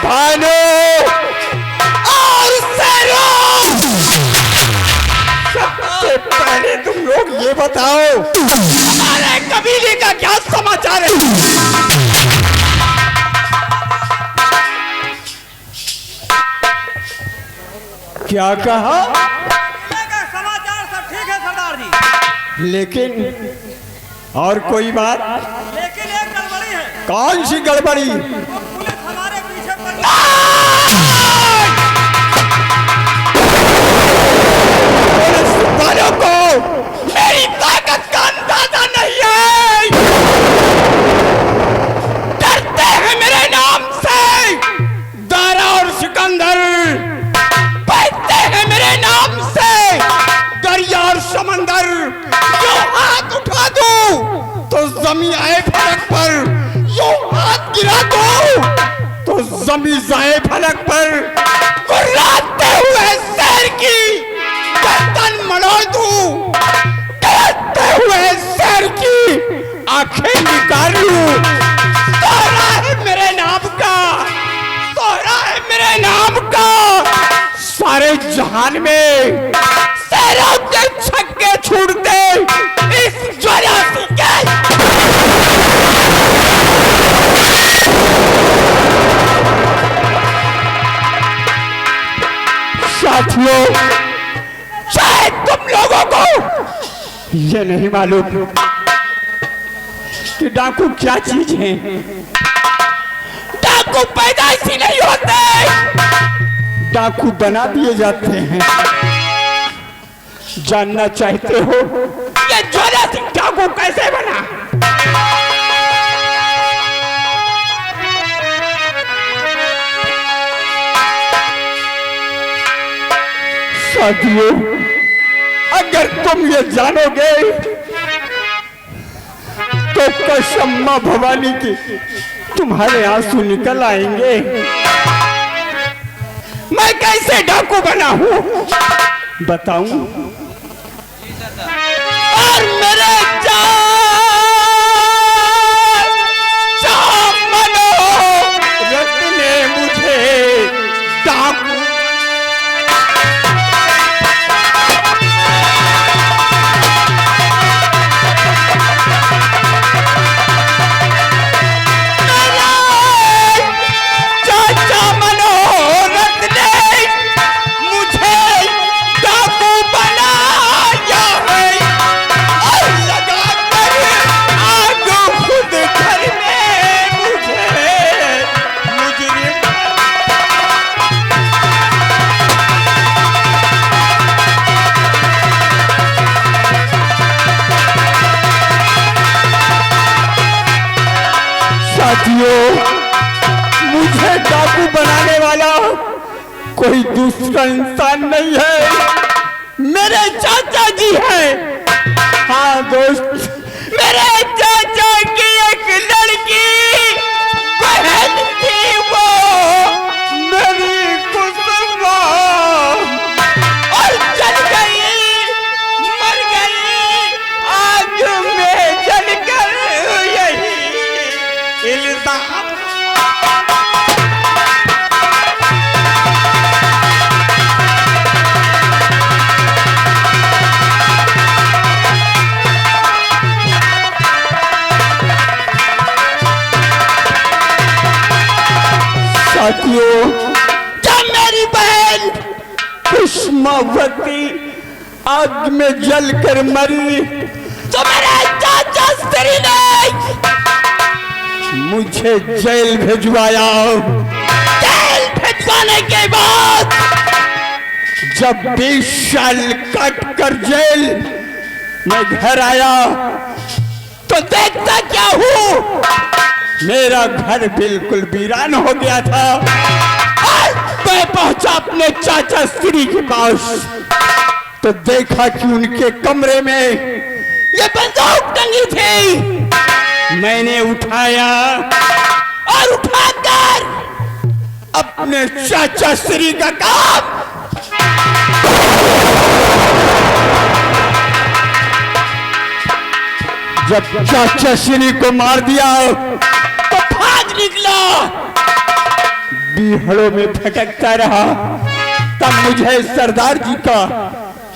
तूफानों और शेरों, सबसे पहले तुम लोग ये बताओ हमारे कबीले का क्या समाचार है? क्या कहा? समाचार सब ठीक है सरदार जी, लेकिन और कोई बात? लेकिन एक गड़बड़ी है। कौन सी गड़बड़ी? पुलिस हमारे पीछे पड़ पुलिस वालों को मेरी ताकत का अंदाजा नहीं है। डरते हैं मेरे नाम से दारा और सिकंदर, बहते हैं मेरे नाम से दरिया और समंदर। जो हाथ उठा दूं तो जमी आए फलक पर, जो हाथ गिरा दूं तो जमी जाए फलक पर। गुर्राते हुए शेर की गर्दन मरोड़ दूं, डरते हुए शेर की आंखें निकाल लूं। सोहरा है मेरे नाम का, सोहरा है मेरे नाम का। सारे जहान में शेरों के छक्के छूटते इस ज्वाला के। साथियों, शायद तुम लोगों को ये नहीं मालूम कि डाकू क्या चीज है। डाकू पैदाइशी नहीं होते, डाकू बना दिए जाते हैं। जानना चाहते हो ये ज्वाला सिंह डाकू कैसे बना? साथियों, अगर तुम ये जानोगे तो कसम मां भवानी की तुम्हारे आंसू निकल आएंगे। मैं कैसे डाकू बना हूं बताऊं? और मेरे मनोरथ ने मुझे डाकू मुझे डाकू बनाने वाला कोई दूसरा इंसान नहीं है, मेरे चाचा जी हैं। हाँ दोस्त, मेरे चाचा की एक लड़की बहन थी, वो मेरी कुसुमा, और जल गई, मर गई आग में जलकर। यही इल्जाम साथियों, जब मेरी बहन पुष्पावती आग में जलकर मरी तो मेरे चाचा श्री ने मुझे जेल भिजवाया। जेल भिजवाने के बाद जब 20 साल कट कर जेल में घर आया तो देखता क्या हूँ, मेरा घर बिल्कुल वीरान हो गया था। और मैं पहुंचा अपने चाचा श्री के पास तो देखा कि उनके कमरे में ये बंदूक टंगी थी। मैंने उठाया और उठाकर अपने चाचा श्री का काम जब चाचा श्री को मार दिया तो भाग निकला। बीहड़ों में भटकता रहा, तब मुझे सरदार जी का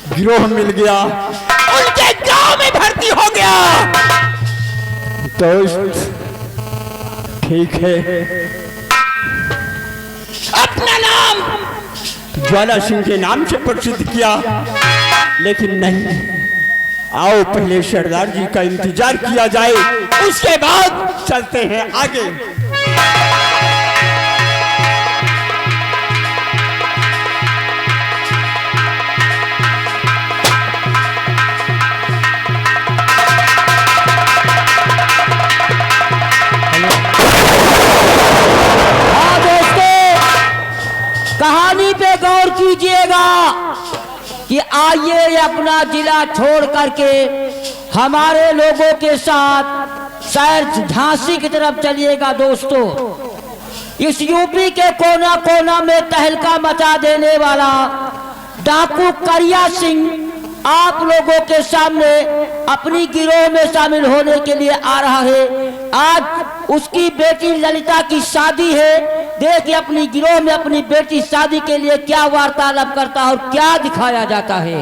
गिरोह मिल गया, उनके गांव में भर्ती हो गया। दोस्त ठीक है, अपना नाम ज्वाला सिंह के नाम से प्रसिद्ध किया, लेकिन नहीं, आओ पहले सरदार जी का इंतजार किया जाए, उसके बाद चलते हैं आगे। हाँ दोस्तों, कहानी पे गौर कीजिएगा कि आइए अपना जिला छोड़ करके हमारे लोगों के साथ शायद झांसी की तरफ चलिएगा। दोस्तों, इस यूपी के कोना कोना में तहलका मचा देने वाला डाकू करिया सिंह आप लोगों के सामने अपनी गिरोह में शामिल होने के लिए आ रहा है। आज उसकी बेटी ललिता की शादी है। देखिए अपनी गिरोह में अपनी बेटी शादी के लिए क्या वार्तालाप करता है और क्या दिखाया जाता है।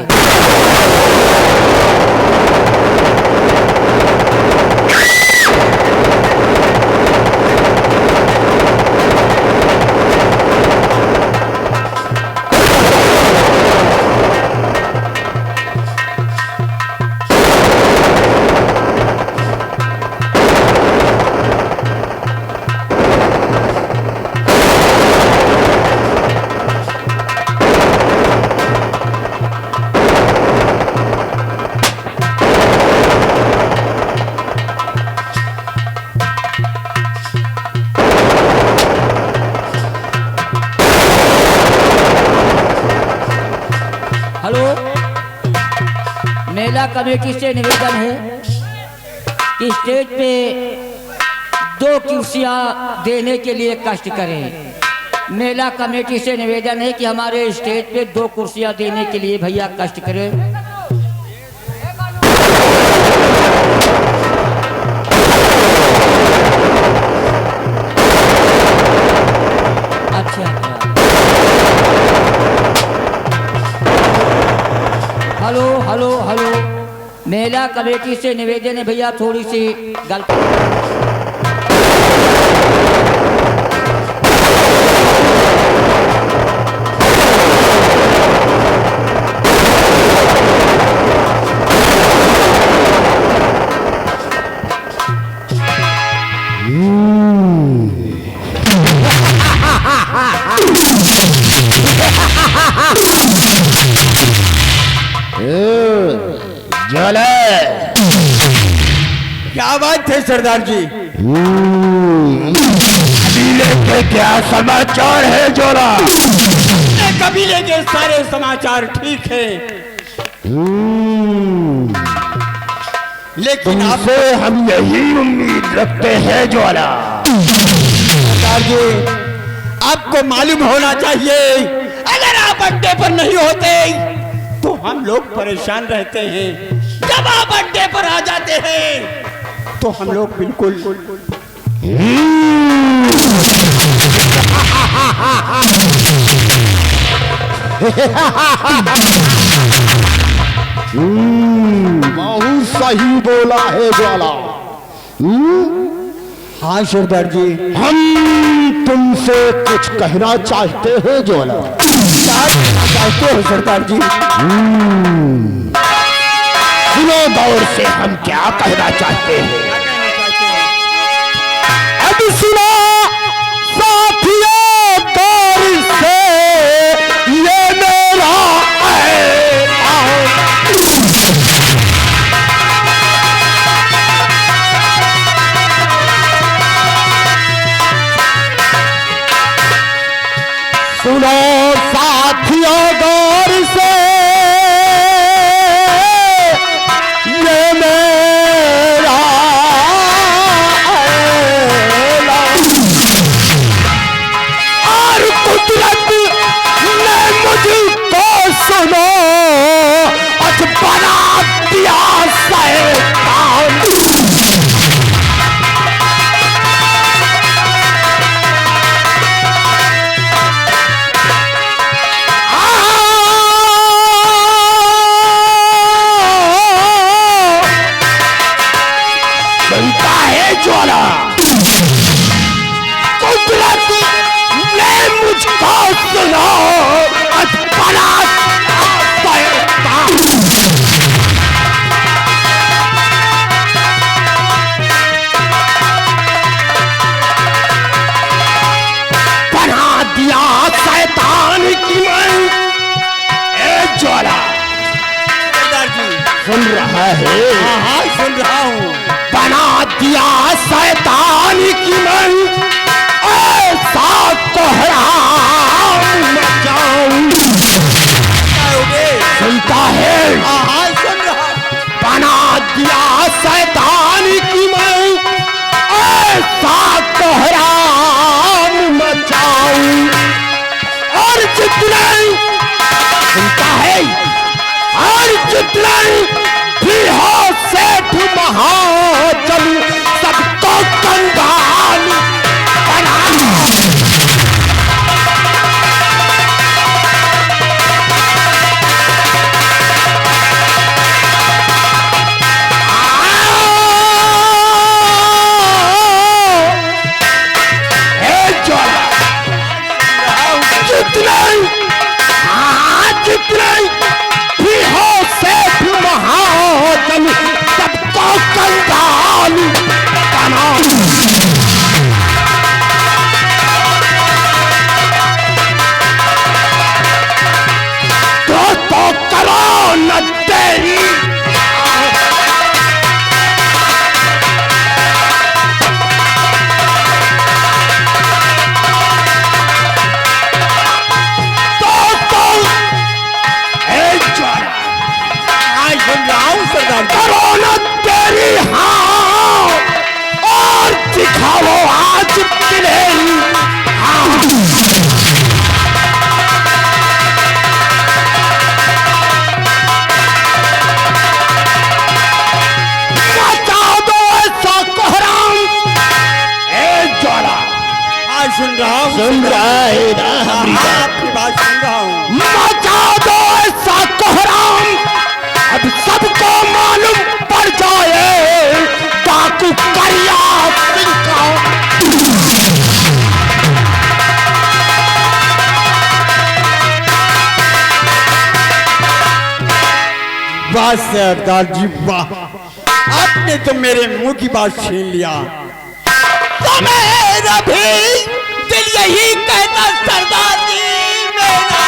मेला कमेटी से निवेदन है कि स्टेज पे 2 कुर्सियां देने के लिए कष्ट करें। मेला कमेटी से निवेदन है कि हमारे स्टेज पे 2 कुर्सियां देने के लिए भैया कष्ट करें। हेलो हेलो हेलो, मेला कमेटी से निवेदन है भैया थोड़ी सी गलती। क्या बात है सरदार जी? कबीले के क्या समाचार है जोला? कबीले के सारे समाचार ठीक है, लेकिन आपसे हम यही उम्मीद रखते हैं ज्वाला। सरदार जी, आपको मालूम होना चाहिए, अगर आप अड्डे पर नहीं होते तो हम लोग परेशान रहते हैं। जब आप अड्डे पर आ जाते हैं तो हम लोग बिल्कुल बहुत सही बोला है ज्वाला। हाँ सरदार जी, हम तुमसे कुछ कहना चाहते हैं ज्वाला। क्या कहना चाहते हो सरदार जी? सुनो दौर से हम क्या कहना चाहते हैं। अब सुनो साथियों दौर से ये मेरा सुनो साथियों दौर से ये मेरा है ज्वाला? कुदरत ने मुझको सुना अटपटा बना दिया शैतान की मैं। ए ज्वाला सरदार जी। सुन रहा है? हाँ सुन रहा हूँ। बना दिया शैतान की मैं ऐसा कोहराम मचाऊं। सुनता है? हाँ सुन रहा हूँ। बना दिया शैतान की मैं ऐसा कोहराम मचाऊं। और जितने सुनता है? और जितने भी हो सेठ महाजन सबको कंगाल बना। जितने भी हो सेठ महाजन सबको कंगाल बना। तो करो न तेरी करो न तेरी हाँ और दिखाओ आज तेरी हाँ। मचा दो ऐसा कोहराम। ए ज्वाला सुन रहा हूँ। सुन रहा है ना हमारी बात? आपकी बात सुन रहा हूँ। मचा दो ऐसा कोहराम अब सबको मालूम पड़ जाए डाकू करिया सिंह का। वाह सरदार जी वाह, आपने तो मेरे मुंह की बात छीन लिया। तो मेरा भी दिल यही कहता सरदार जी मेरा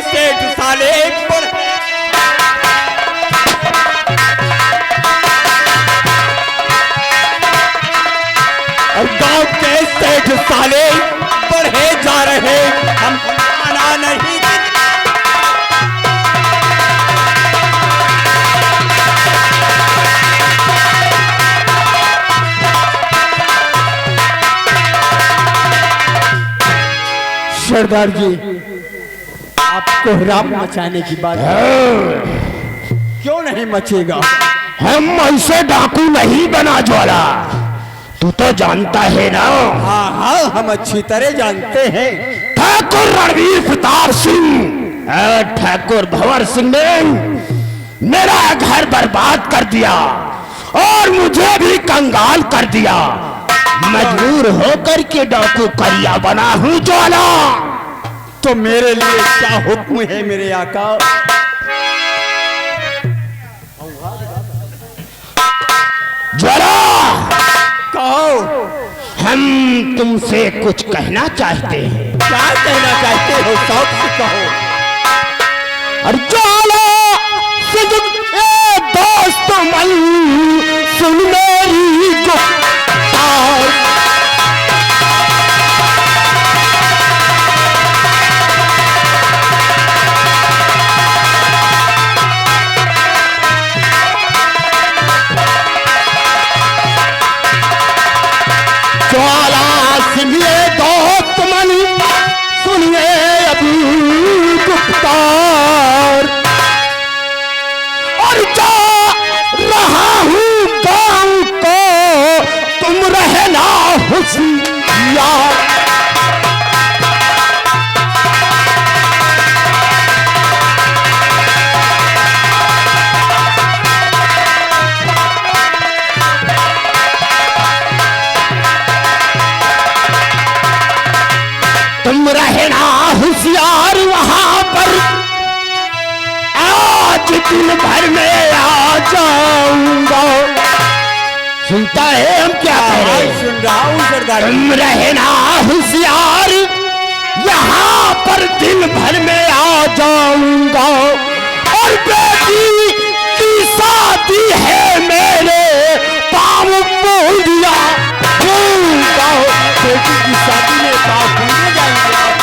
सेठ साले पर और गांव के सेठ साले बढ़े जा रहे हम आना नहीं। सरदार जी आपको राम मचाने की बात क्यों नहीं मचेगा? हम ऐसे डाकू नहीं बना ज्वाला, तू तो जानता है ना। हाँ हाँ हम अच्छी तरह जानते हैं। ठाकुर रणवीर प्रताप सिंह ठाकुर भंवर सिंह ने मेरा घर बर्बाद कर दिया और मुझे भी कंगाल कर दिया। मजबूर होकर के डाकू करिया बना हूँ ज्वाला। तो मेरे लिए क्या हुक्म है मेरे आका? ज्वाला कहो। हम तुमसे कुछ कहना चाहते हैं। क्या कहना चाहते हो? शौक से कहो। और ज्वाला दोस्त मन सुन मेरी गुफ्तार। ज्वाला सुनिए दोस्त मन सुनिए अभी गुफ्तार। दिन भर में आ जाऊंगा। सुनता है हम क्या कह रहे हैं? सुन रहा हूँ सरदार जी। तुम रहना होशियार, यहाँ पर दिन भर में आ जाऊंगा। और बेटी की शादी है मेरे पाँव पूजिया दूंगा। बेटी की शादी में पाँव पूजने जाएंगे आप?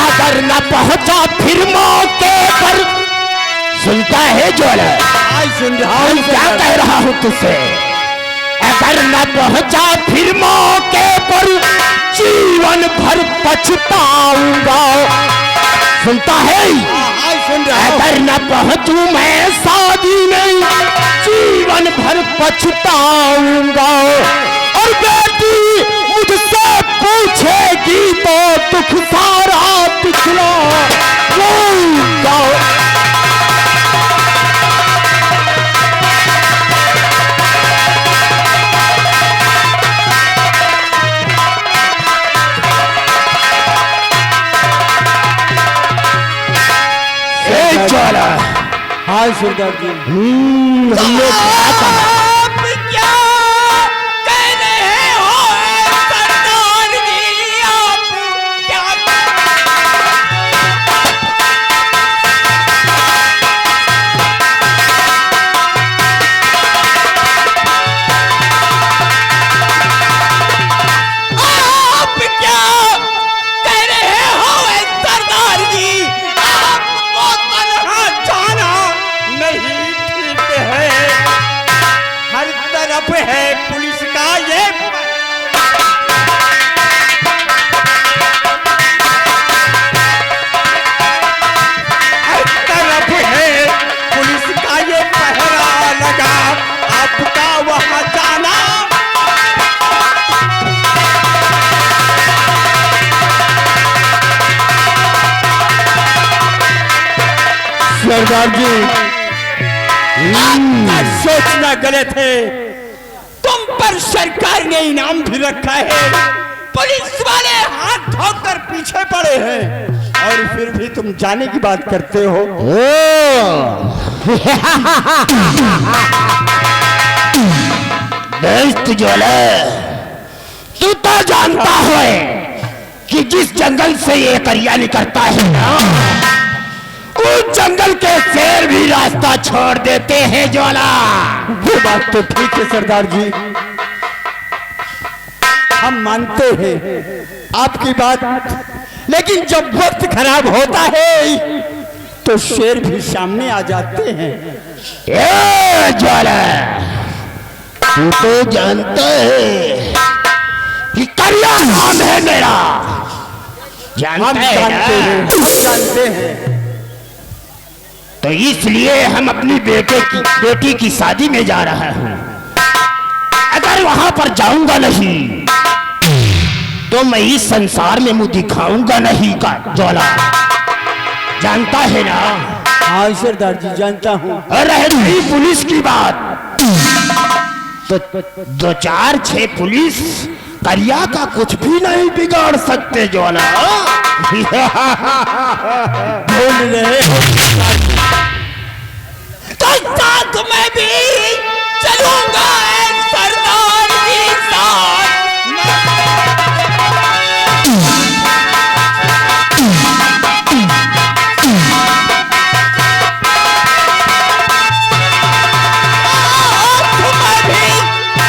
अगर न पहुंचा फिर मौके पर, सुनता है ज्वाला? आज सुन रहा मैं हूँ क्या सरदार कह रहा हूं तुझसे? अगर न पहुंचा फिर मौके पर, जीवन भर पछताऊंगा। सुनता है? आज सुन रहा हूँ। अगर न पहुंचूं मैं शादी में, जीवन भर पछताऊंगा। और बेटी मुझसे पूछेगी तो दुख सारा पिछला भूलूंगा। ज्वाला, हाँ सरदार जी। हमने क्या कहा? आप क्या कह रहे हो सरदार जी? आप क्या आप क्या कह रहे हो सरदार जी? आपको तन्हा जाना नहीं ठीक है। हर तरफ है पुलिस का ये हर तरफ है पुलिस का ये पहरा लगा। आपका वहां जाना सरदार जी, आपका सोचना गलत है। तुम पर सरकार ने इनाम भी रखा है। पुलिस वाले हाथ धोकर पीछे पड़े हैं और फिर भी तुम जाने की बात करते हो। बेस्ट ज्वाला, तू तो जानता है कि जिस जंगल से ये करिया निकलता है ना, उस जंगल के शेर भी रास्ता छोड़ देते हैं ज्वाला। वो बात तो ठीक है सरदार जी, हम मानते हैं आपकी बात, लेकिन जब वक्त खराब होता है तो शेर भी सामने आ जाते हैं। ए ज्वाला, तू तो जानता है कि करिया नाम है मेरा। जानता हम है जानते ना? हैं, हम जानते हैं। तो इसलिए हम अपनी बेटी की शादी में जा रहा हूं। अगर वहां पर जाऊंगा नहीं तो मैं इस संसार में मुंह दिखाऊंगा नहीं का ज्वाला। जानता है ना? हाँ सरदार जी, जानता हूँ। और रह गई पुलिस की बात, तो 2-4-6 पुलिस करिया का कुछ भी नहीं बिगाड़ सकते ज्वाला। बोल रहे हो तो साथ में भी चलूंगा सरदार के साथ। मैं भी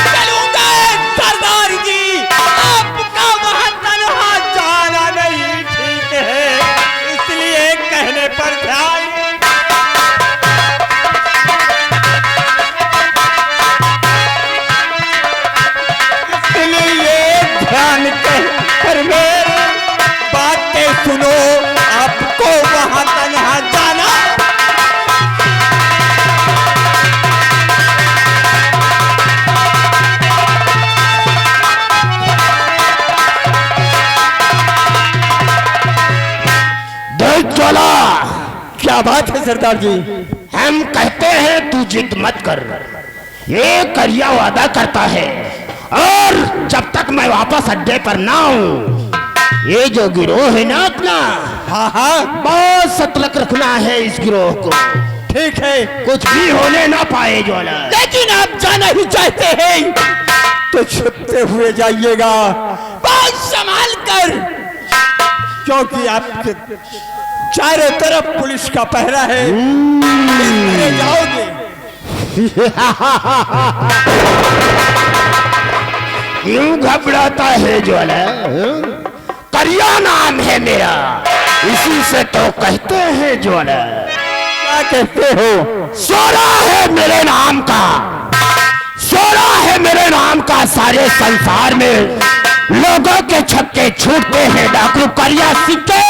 चलूंगा सरदार जी। आपका वहां तन्हा जाना नहीं ठीक है, इसलिए कहने पर ध्यान पर मेरी बातें सुनो। आपको वहां तन्हा जाना देख ज्वाला, क्या बात है सरदार जी? हम कहते हैं तू जिद मत कर। ये करिया वादा करता है और जब तक मैं वापस अड्डे पर ना हूं, ये जो गिरोह है ना अपना, हाँ हाँ बहुत सतर्क रखना है इस गिरोह को। ठीक है, कुछ भी होने ना पाए ज्वाला। लेकिन आप जाना ही चाहते हैं तो छुपते हुए जाइएगा, बहुत संभाल कर, क्योंकि आपके चारों तरफ पुलिस का पहरा है। किस तरह जाओगे? क्यों घबराता है ज्वाला? करिया नाम है मेरा, इसी से तो कहते हैं ज्वाला। क्या कहते हो? सोरा है मेरे नाम का, सोरा है मेरे नाम का। सारे संसार में लोगों के छक्के छूटते हैं डाकू करिया सिंह के।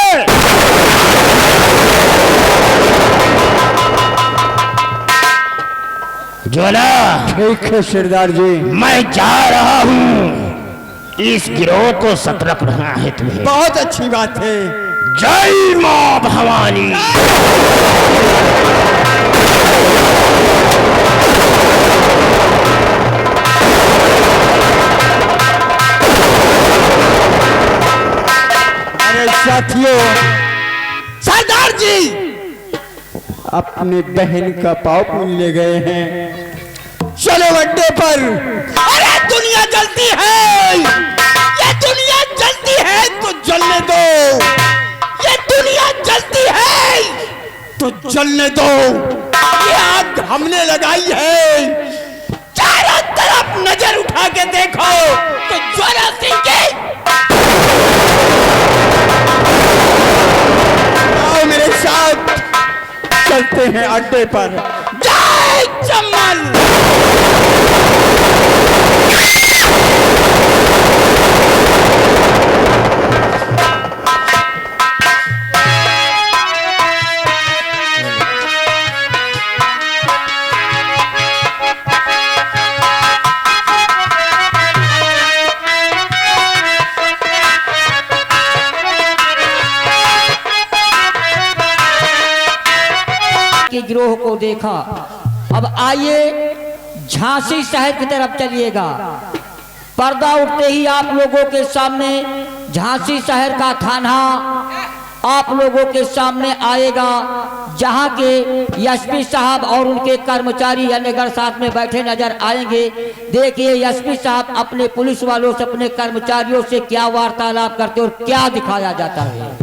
ज्वाला, ठीक है सरदार जी, मैं जा रहा हूँ, इस गिरोह को सतर्क रहना है तुम्हें। बहुत अच्छी बात है। जय मां भवानी। अरे साथियों, सरदार जी अपनी बहन का पाव पुन ले गए हैं। चलो अड्डे पर। अरे दुनिया जलती है, ये दुनिया जलती है तो जलने दो, ये दुनिया जलती है तो जलने दो। ये आग हमने लगाई है, चारों तरफ नजर उठा के देखो तो ज्वाला सिंह के। आओ मेरे साथ, चलते हैं अड्डे पर। जय चमन। के गिरोह को देखा। अब आइए झांसी शहर की तरफ चलिएगा। पर्दा उठते ही आप लोगों के सामने झांसी शहर का थाना आप लोगों के सामने आएगा, जहां के एसपी साहब और उनके कर्मचारी अन्यगढ़ साथ में बैठे नजर आएंगे। देखिए एसपी साहब अपने पुलिस वालों से, अपने कर्मचारियों से क्या वार्तालाप करते और क्या दिखाया जाता है।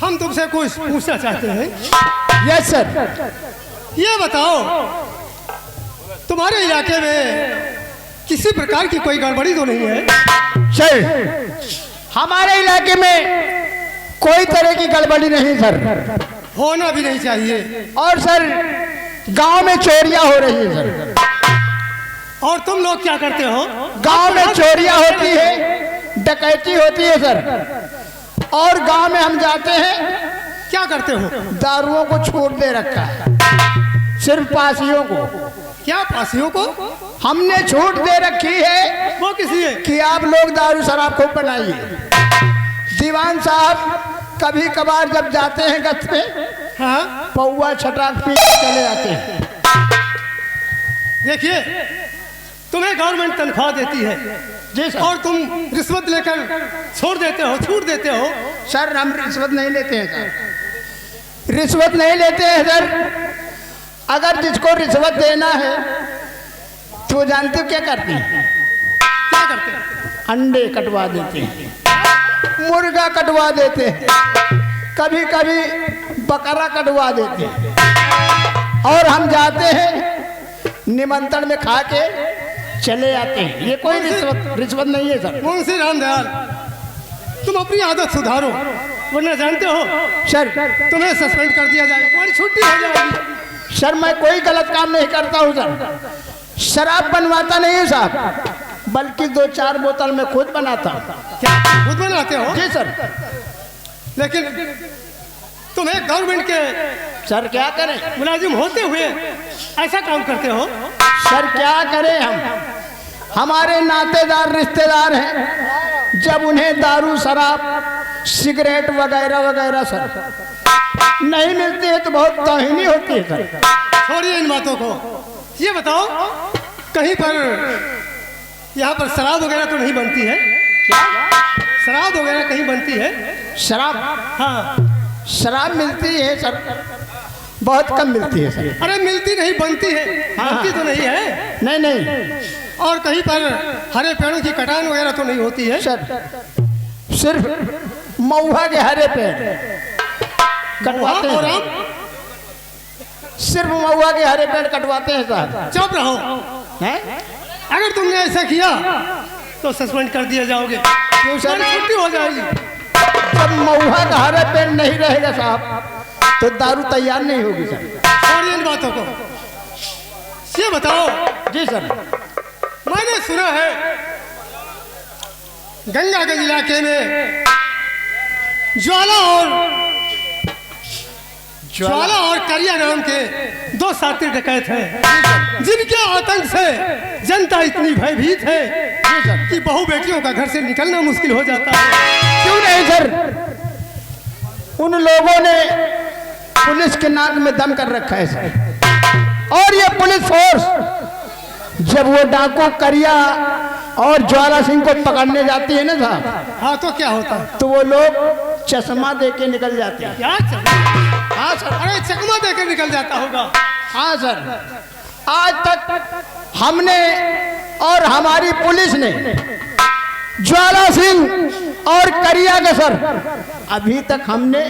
हम तुमसे कुछ पूछना चाहते हैं। Yes sir. ये बताओ, तुम्हारे इलाके में किसी प्रकार की कोई गड़बड़ी तो नहीं है? सर, हमारे इलाके में कोई तरह की गड़बड़ी नहीं सर, होना भी नहीं चाहिए। और सर गांव में चोरियां हो रही है सर। और तुम लोग क्या करते हो? गांव में चोरियां होती है, डकैती होती है सर। और गांव में हम जाते हैं, क्या करते हो? दारुओं को छूट दे रखा है, सिर्फ पासियों को। क्या पासियों को? हमने छूट दे रखी है वो किसी है कि आप लोग दारू शराब खूब बनाइए। दीवान साहब कभी कभार जब जाते हैं गश्त पे, हाँ? पौवा छटाक पी के चले आते हैं। देखिए, तुम्हें गवर्नमेंट तनख्वाह देती है जी सर। और तुम रिश्वत लेकर छोड़ देते हो, छूट देते हो। सर हम रिश्वत नहीं लेते हैं सर, रिश्वत नहीं लेते हैं सर। अगर जिसको रिश्वत देना है तो जानते हो क्या करते हैं? क्या करते हैं? अंडे कटवा देते हैं, मुर्गा कटवा देते हैं, कभी कभी बकरा कटवा देते हैं। और हम जाते हैं निमंत्रण में खा के चले आते हैं। ये कोई रिश्वत नहीं है सर। मुंशी रामदयाल, तुम अपनी आदत सुधारो, वरना जानते हो सर तुम्हें सस्पेंड कर दिया जाएगा, तुम्हारी छुट्टी हो जाएगी। सर मैं कोई गलत काम नहीं करता हूँ सर। शराब बनवाता नहीं है साहब, बल्कि 2-4 बोतल में खुद बनाता हूँ। क्या खुद बनाते हो? जी सर। लेकिन तुम्हें गवर्नमेंट के सर क्या करें? मुलाजिम होते हुए ऐसा काम करते हो? सर क्या करें हम? हमारे नातेदार रिश्तेदार हैं, जब उन्हें दारू शराब सिगरेट वगैरह वगैरह सर नहीं मिलती है तो बहुत तौहीनी होती है सर। छोड़िए इन बातों को, ये बताओ कहीं पर यहाँ पर शराब वगैरह तो नहीं बनती है? क्या? शराब वगैरह कहीं बनती है? शराब? हाँ। शराब मिलती है सर, बहुत कम मिलती है सर। अरे मिलती नहीं, बनती है। हाँ। बनती तो नहीं है? नहीं नहीं और कहीं पर हरे पेड़ों की कटान वगैरह तो नहीं होती है? सर, सिर्फ महुआ के हरे पेड़ कटवाते और हैं, आप? सिर्फ महुआ के हरे पेड़ कटवाते हैं सर। चुप रहो। हैं? अगर तुमने ऐसा किया तो सस्पेंड कर दिया जाओगे। क्यों सर? तुम्हारी छुट्टी हो जाएगी। जब महुआ का हरे पेड़ नहीं रहेगा साहब तो दारू तैयार नहीं होगी सर। छोड़िए इन बातों को, ये बताओ। जी सर। मैंने सुना है गंगागंज इलाके में ज्वाला और करिया नाम के दो साथी डकैत हैं, जिनके आतंक से जनता इतनी भयभीत है कि बहू बेटियों का घर से निकलना मुश्किल हो जाता है। क्यों नहीं सर, उन लोगों ने पुलिस के नाक में दम कर रखा है सर। और ये पुलिस फोर्स जब वो डाकू करिया और ज्वाला सिंह को पकड़ने जाती है ना साहब, हाँ तो क्या होता है? तो वो लोग चश्मा दे के निकल जाते हैं। क्या हाँ सर, अरे चकमा देकर निकल जाता होगा। हाँ सर, आज तक हमने और हमारी पुलिस ने ज्वाला सिंह और करिया के सर अभी तक हमने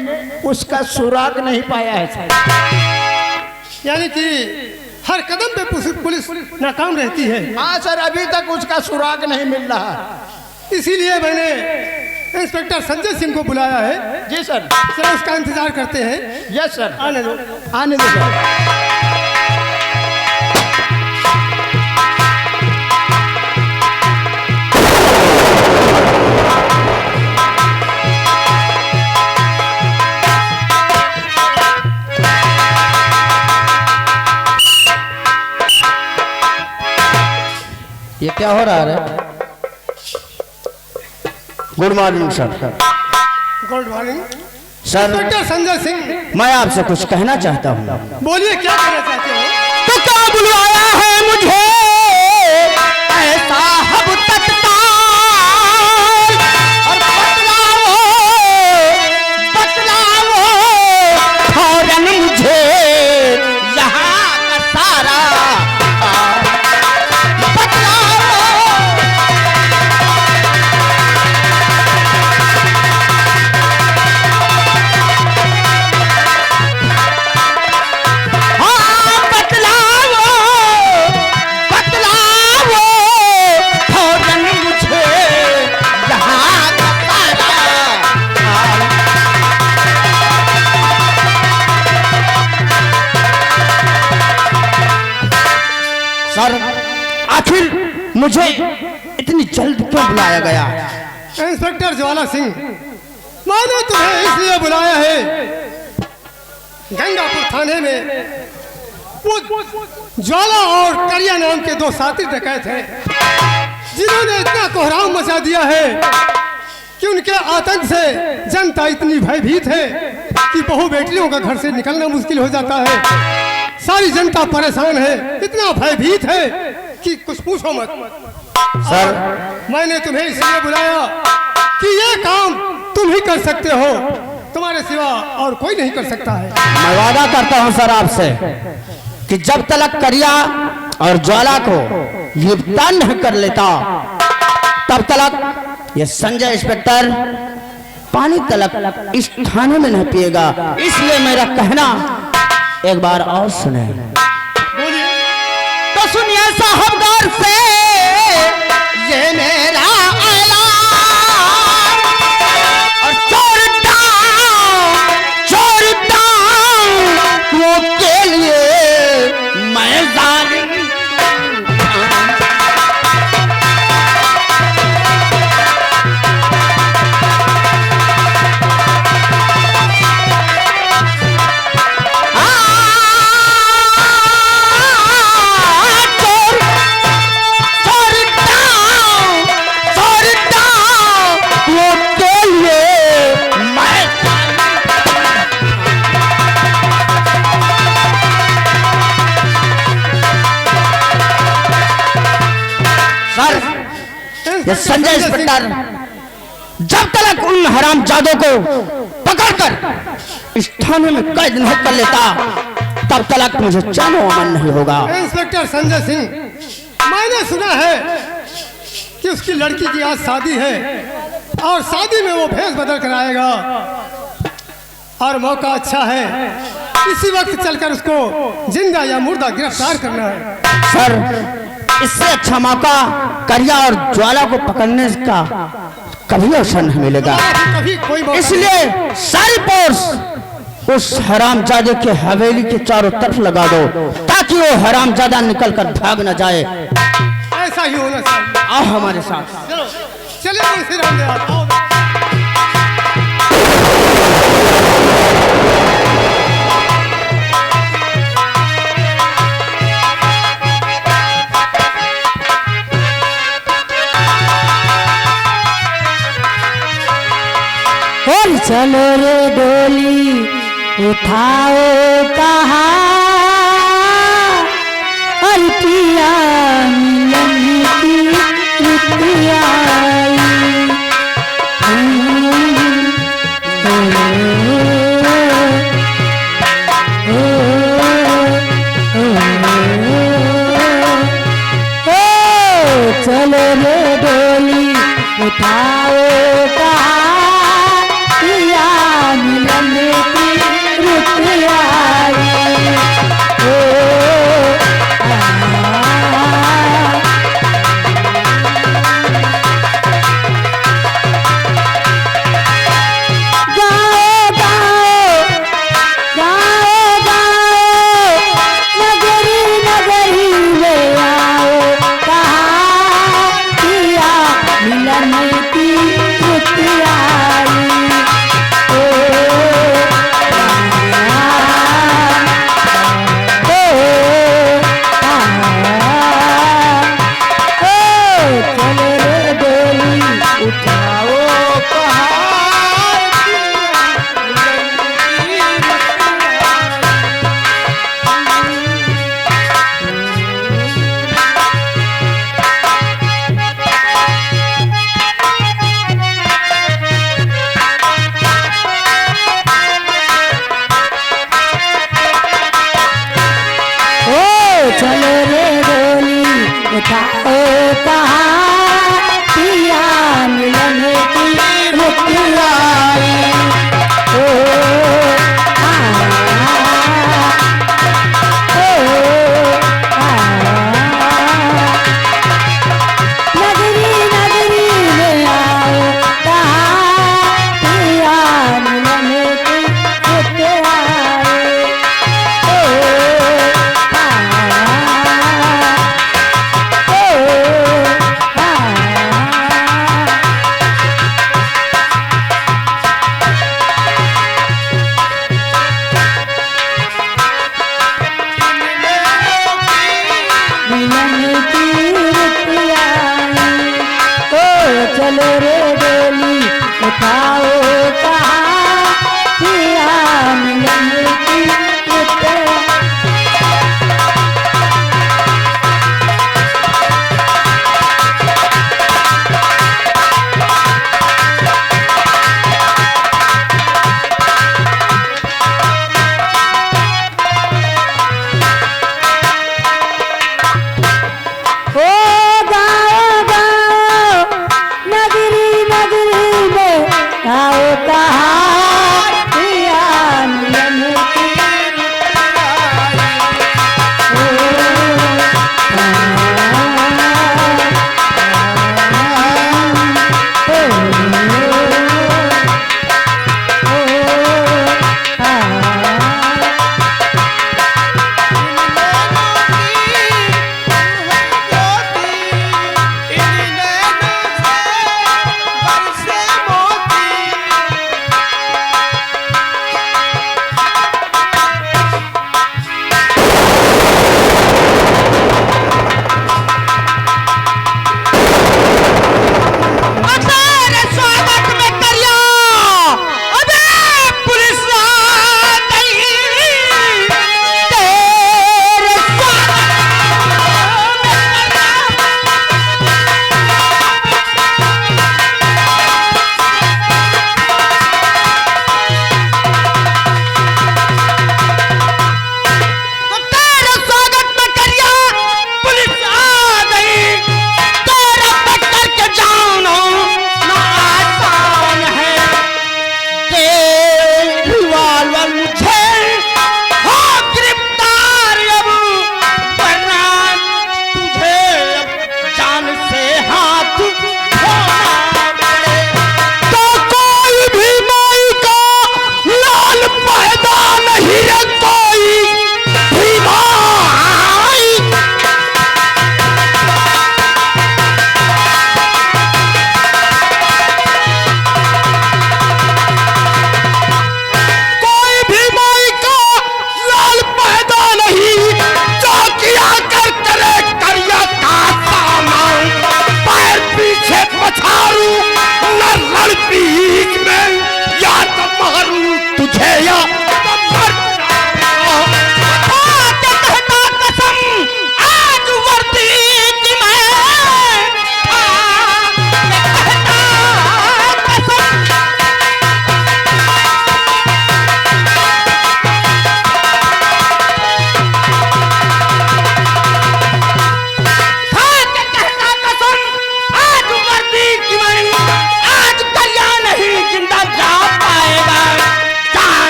उसका सुराग नहीं पाया है सर। यानी कि हर कदम पे पुलिस नाकाम रहती है। हाँ सर, अभी तक उसका सुराग नहीं मिल रहा। इसीलिए मैंने इंस्पेक्टर संजय सिंह को बुलाया है। जी सर। सर उसका इंतजार करते हैं। Yes sir. आने दो, आने दो सर। ये क्या हो रहा है? Good morning sir. Good morning sir, inspector Sanjay Singh. मैं आपसे कुछ कहना चाहता हूँ। बोलिए क्या कहना चाहते हो? तो क्या बुलवाया है मुझे ऐसा हब तत्काल, और बतलाओ फौरन मुझे यहाँ का सारा सर, आखिर मुझे इतनी जल्द क्यों बुलाया गया? इंस्पेक्टर ज्वाला सिंह, मैंने तुम्हें इसलिए बुलाया है, गंगापुर थाने में वो ज्वाला और करिया नाम के दो साथी डकैत हैं, जिन्होंने इतना कोहराम मचा दिया है कि उनके आतंक से जनता इतनी भयभीत है कि बहू बेटियों का घर से निकलना मुश्किल हो जाता है। सारी जनता परेशान है, इतना भयभीत है कि कुछ पूछो मत। सर, मैंने तुम्हें इसलिए बुलाया कि ये काम तुम ही कर सकते हो, तुम्हारे सिवा और कोई नहीं कर सकता है। मैं वादा करता हूँ सर आपसे कि जब तक करिया और ज्वाला को गिरफ्तार नहीं कर लेता तब तक ये संजय इंस्पेक्टर पानी तलक इस थाने में नहीं पिएगा। इसलिए मेरा कहना एक बार और सुने। बोलिए। तो सुनिए साहबगार से ये मेरा ऐलान, और चोर वो के लिए मैं जालिम ये संजय इंस्पेक्टर जब तक उन हरामजादों को पकड़कर इस थाने में कैद नहीं कर लेता तब तक मुझे चैन व अमन नहीं होगा। इंस्पेक्टर संजय सिंह, मैंने सुना है कि उसकी लड़की की आज शादी है और शादी में वो भेष बदल कर आएगा और मौका अच्छा है, इसी वक्त चलकर उसको जिंदा या मुर्दा गिरफ्तार करना है। सर, इससे अच्छा मौका करिया और ज्वाला को पकड़ने का कभी अवसर नहीं मिलेगा। कभी कोई मौका इसलिए सारी फोर्स उस हरामजादे के हवेली के चारों तरफ लगा दो ताकि वो हरामजादा निकल कर भाग न जाए। ऐसा ही होना चाहिए। आओ हमारे साथ। चलो चलिए मुंशी रामदेव, आओ। और चलो रे डोली उठाओ कहा और पिया मिलन की रुपया चलो रे डोली उठाओ कहा मिलन की रुपया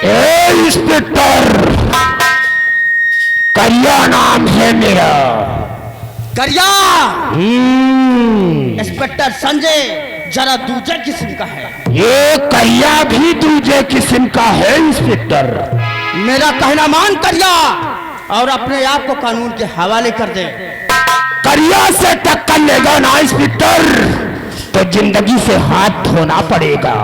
ए इंस्पेक्टर, करिया नाम है मेरा। करिया इंस्पेक्टर संजय जरा दूसरे किस्म का है। ये करिया भी दूसरे किस्म का है इंस्पेक्टर। मेरा कहना मान करिया और अपने आप को कानून के हवाले कर दे। करिया से टक्कर लेगा ना इंस्पेक्टर तो जिंदगी से हाथ धोना पड़ेगा।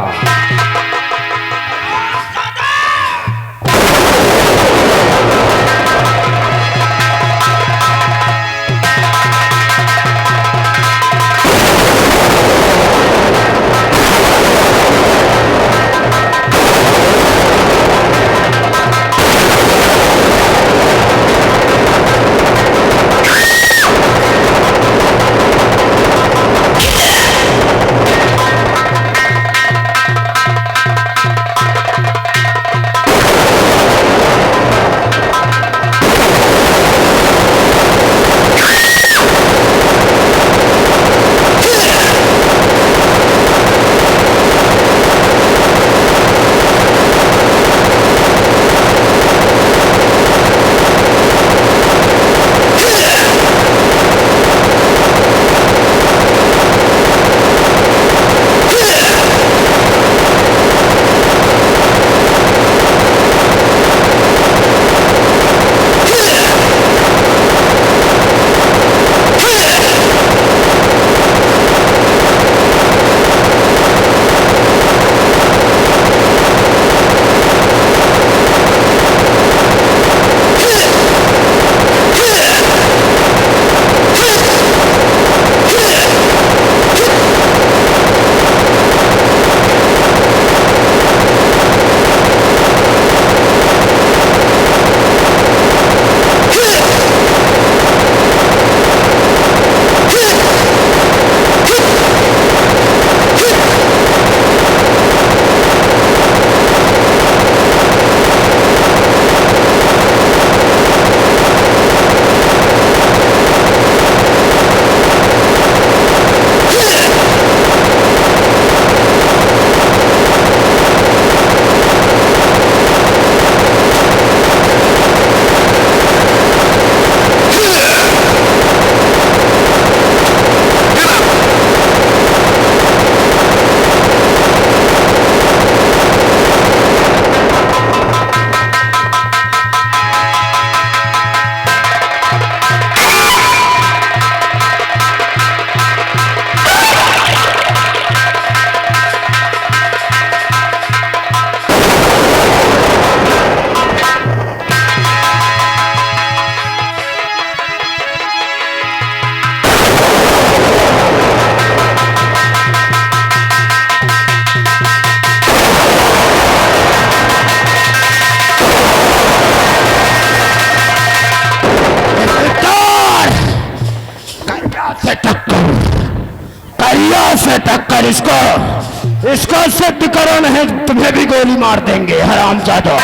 से टक्कर इसको सिद्ध करो, नहीं तुम्हें भी गोली मार देंगे हरामजादा।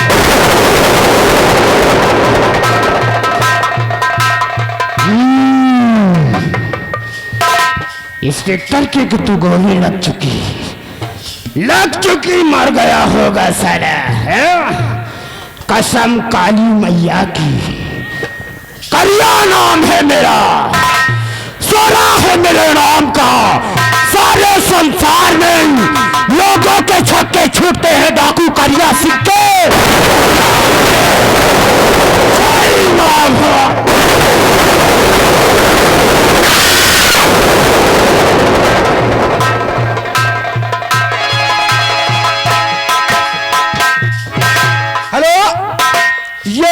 इंस्पेक्टर की तो गोली लग चुकी मर गया होगा साला, है? कसम काली मैया की, करिया नाम है मेरा, सोना है मेरे नाम का। सारे संसार में लोगों के छक्के छूटते हैं डाकू करिया सिक्के। हेलो, ये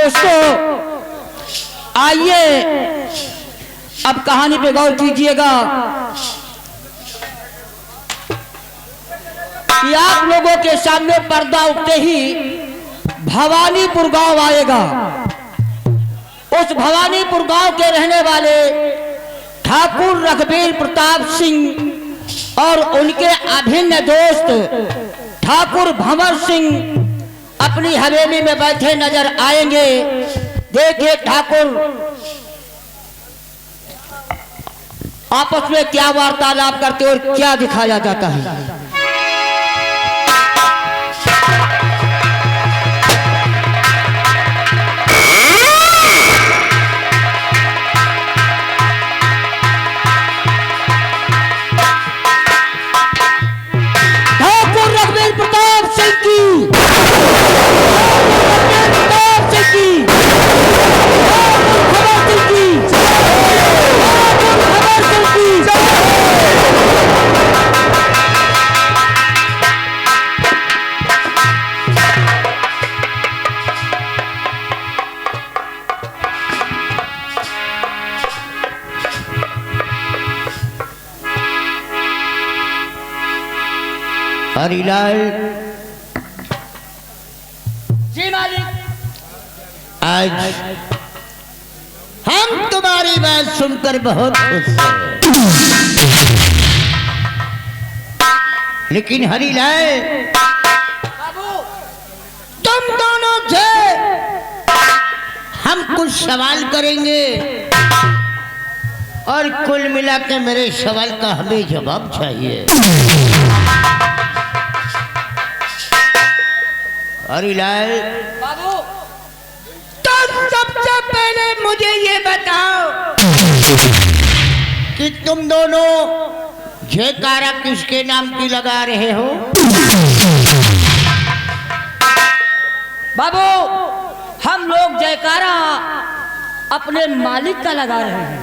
दोस्तों, आइए अब कहानी पे गौर कीजिएगा कि आप लोगों के सामने पर्दा उठते ही भवानीपुर गांव आएगा। उस भवानीपुर गांव के रहने वाले ठाकुर रघुवीर प्रताप सिंह और उनके अभिन्न दोस्त ठाकुर भंवर सिंह अपनी हवेली में बैठे नजर आएंगे। देखिए ठाकुर आपस में क्या वार्तालाप करते और क्या दिखाया जाता है। ठाकुर रघुवीर प्रताप सिंह की, हरिलाल जी मालिक, आज हम तुम्हारी बात सुनकर बहुत खुश हैं, लेकिन हरिलाल तुम दोनों से हम कुछ सवाल करेंगे और कुल मिला के मेरे सवाल का हमें जवाब चाहिए। हरिलाल बाबू, तुम सबसे पहले मुझे ये बताओ कि तुम दोनों जयकारा किसके नाम की लगा रहे हो? बाबू हम लोग जयकारा अपने मालिक का लगा रहे हैं।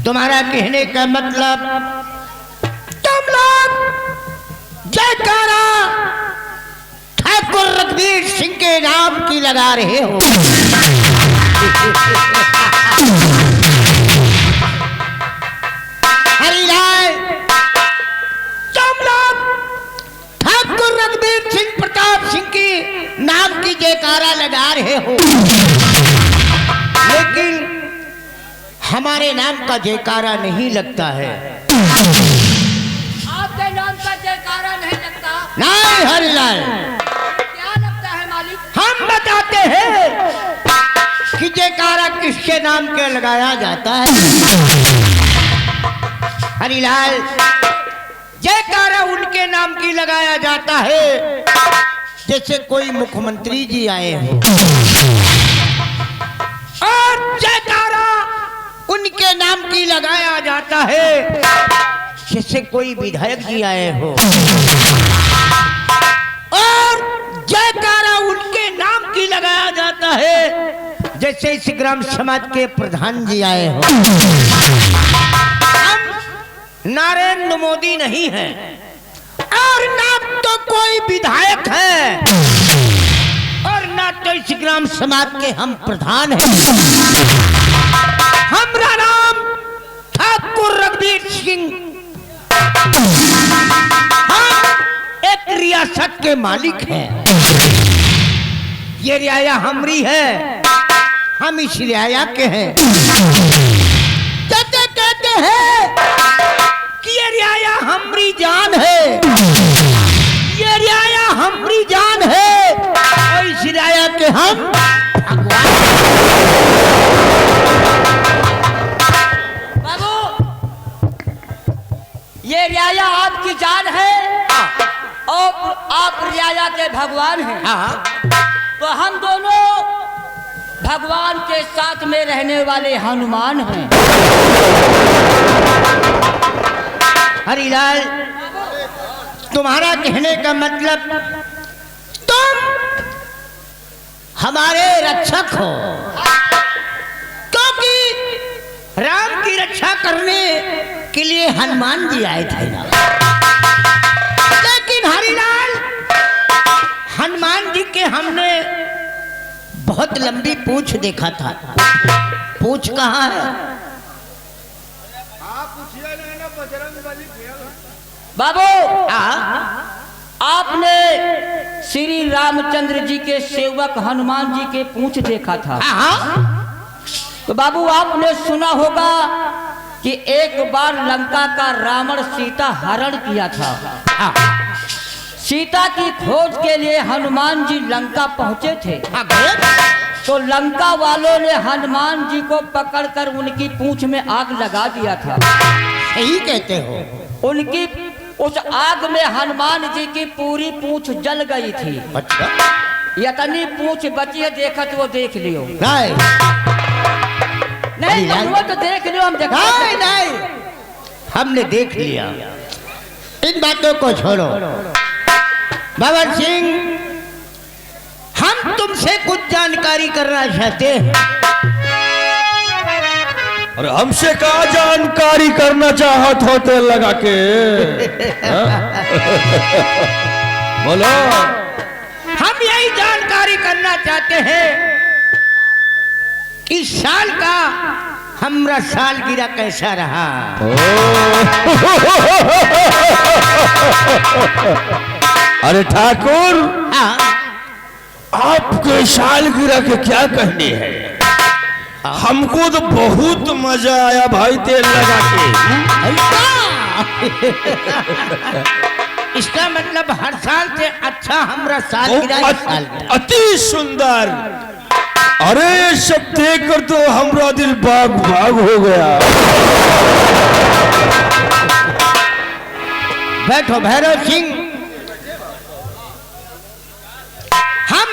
तुम्हारा कहने का मतलब तुम लोग जयकारा ठाकुर रघुवीर सिंह के नाम की लगा रहे हो। हरिलाल तुम लोग ठाकुर रघुवीर सिंह प्रताप सिंह के नाम की जयकारा लगा रहे हो, लेकिन हमारे नाम का जयकारा नहीं लगता है। आपके नाम का जयकारा नहीं लगता? नहीं हरिलाल, क्या लगता है मालिक? हम बताते हैं कि जयकारा किसके नाम के लगाया जाता है। हरिलाल जयकारा उनके नाम की लगाया जाता है जैसे कोई मुख्यमंत्री जी आए हो, और जयकारा उनके नाम की लगाया जाता है जैसे कोई विधायक जी आए हो, और जयकारा उनके नाम की लगाया जाता है जैसे इस ग्राम समाज के प्रधान जी आए हो। हम नरेंद्र मोदी नहीं हैं और ना तो कोई विधायक है और ना तो इस ग्राम समाज के हम प्रधान हैं। हमारा नाम ठाकुर रघुवीर सिंह, हम एक रियासत के मालिक हैं। ये रियाया हमारी है, हम इस रियाया के हैं। कहते हैं कि ये रियाया हमारी जान है, ये रियाया हमारी जान है, और इस रियाया के हम भगवान। बाबू ये रियाया आपकी जान है और आप रियाया के भगवान हैं। हाँ, तो हम दोनों भगवान के साथ में रहने वाले हनुमान हैं। हरिलाल तुम्हारा कहने का मतलब तुम हमारे रक्षक हो, क्योंकि राम की रक्षा करने के लिए हनुमान जी आए थे ना। लेकिन हरिलाल हनुमान जी के हमने लंबी पूंछ देखा था। पूंछ कहाँ है? बाबू आपने श्री रामचंद्र जी के सेवक हनुमान जी के पूंछ देखा था। तो बाबू आपने सुना होगा कि एक बार लंका का रावण सीता हरण किया था। सीता की खोज के लिए हनुमान जी लंका पहुंचे थे। तो लंका वालों ने हनुमान जी को पकड़कर उनकी पूंछ में आग लगा दिया था। सही कहते हो। उनकी उस आग में हनुमान जी की पूरी पूंछ जल गई थी। अच्छा, यतनी पूंछ बची है, देखा तो वो देख लियो। नहीं नहीं वो तो देख लियो, हम देखा नहीं नहीं, हमने देख लिया। इन बातों को छोड़ो भवन सिंह, हम तुमसे कुछ जानकारी करना चाहते हैं। और हमसे कहा जानकारी करना चाहत हो तेल लगा के? बोलो। हम यही जानकारी करना चाहते हैं कि साल का हमरा सालगिरह कैसा रहा। अरे ठाकुर, आपके सालगिरह के क्या कहने हैं? हमको तो बहुत मजा आया भाई तेल लगा के। इसका मतलब हर साल से अच्छा हमरा सालगिरह अति सुंदर। अरे ये सब देख कर तो हमरा दिल बाग बाग हो गया। बैठो भैरव सिंह, हम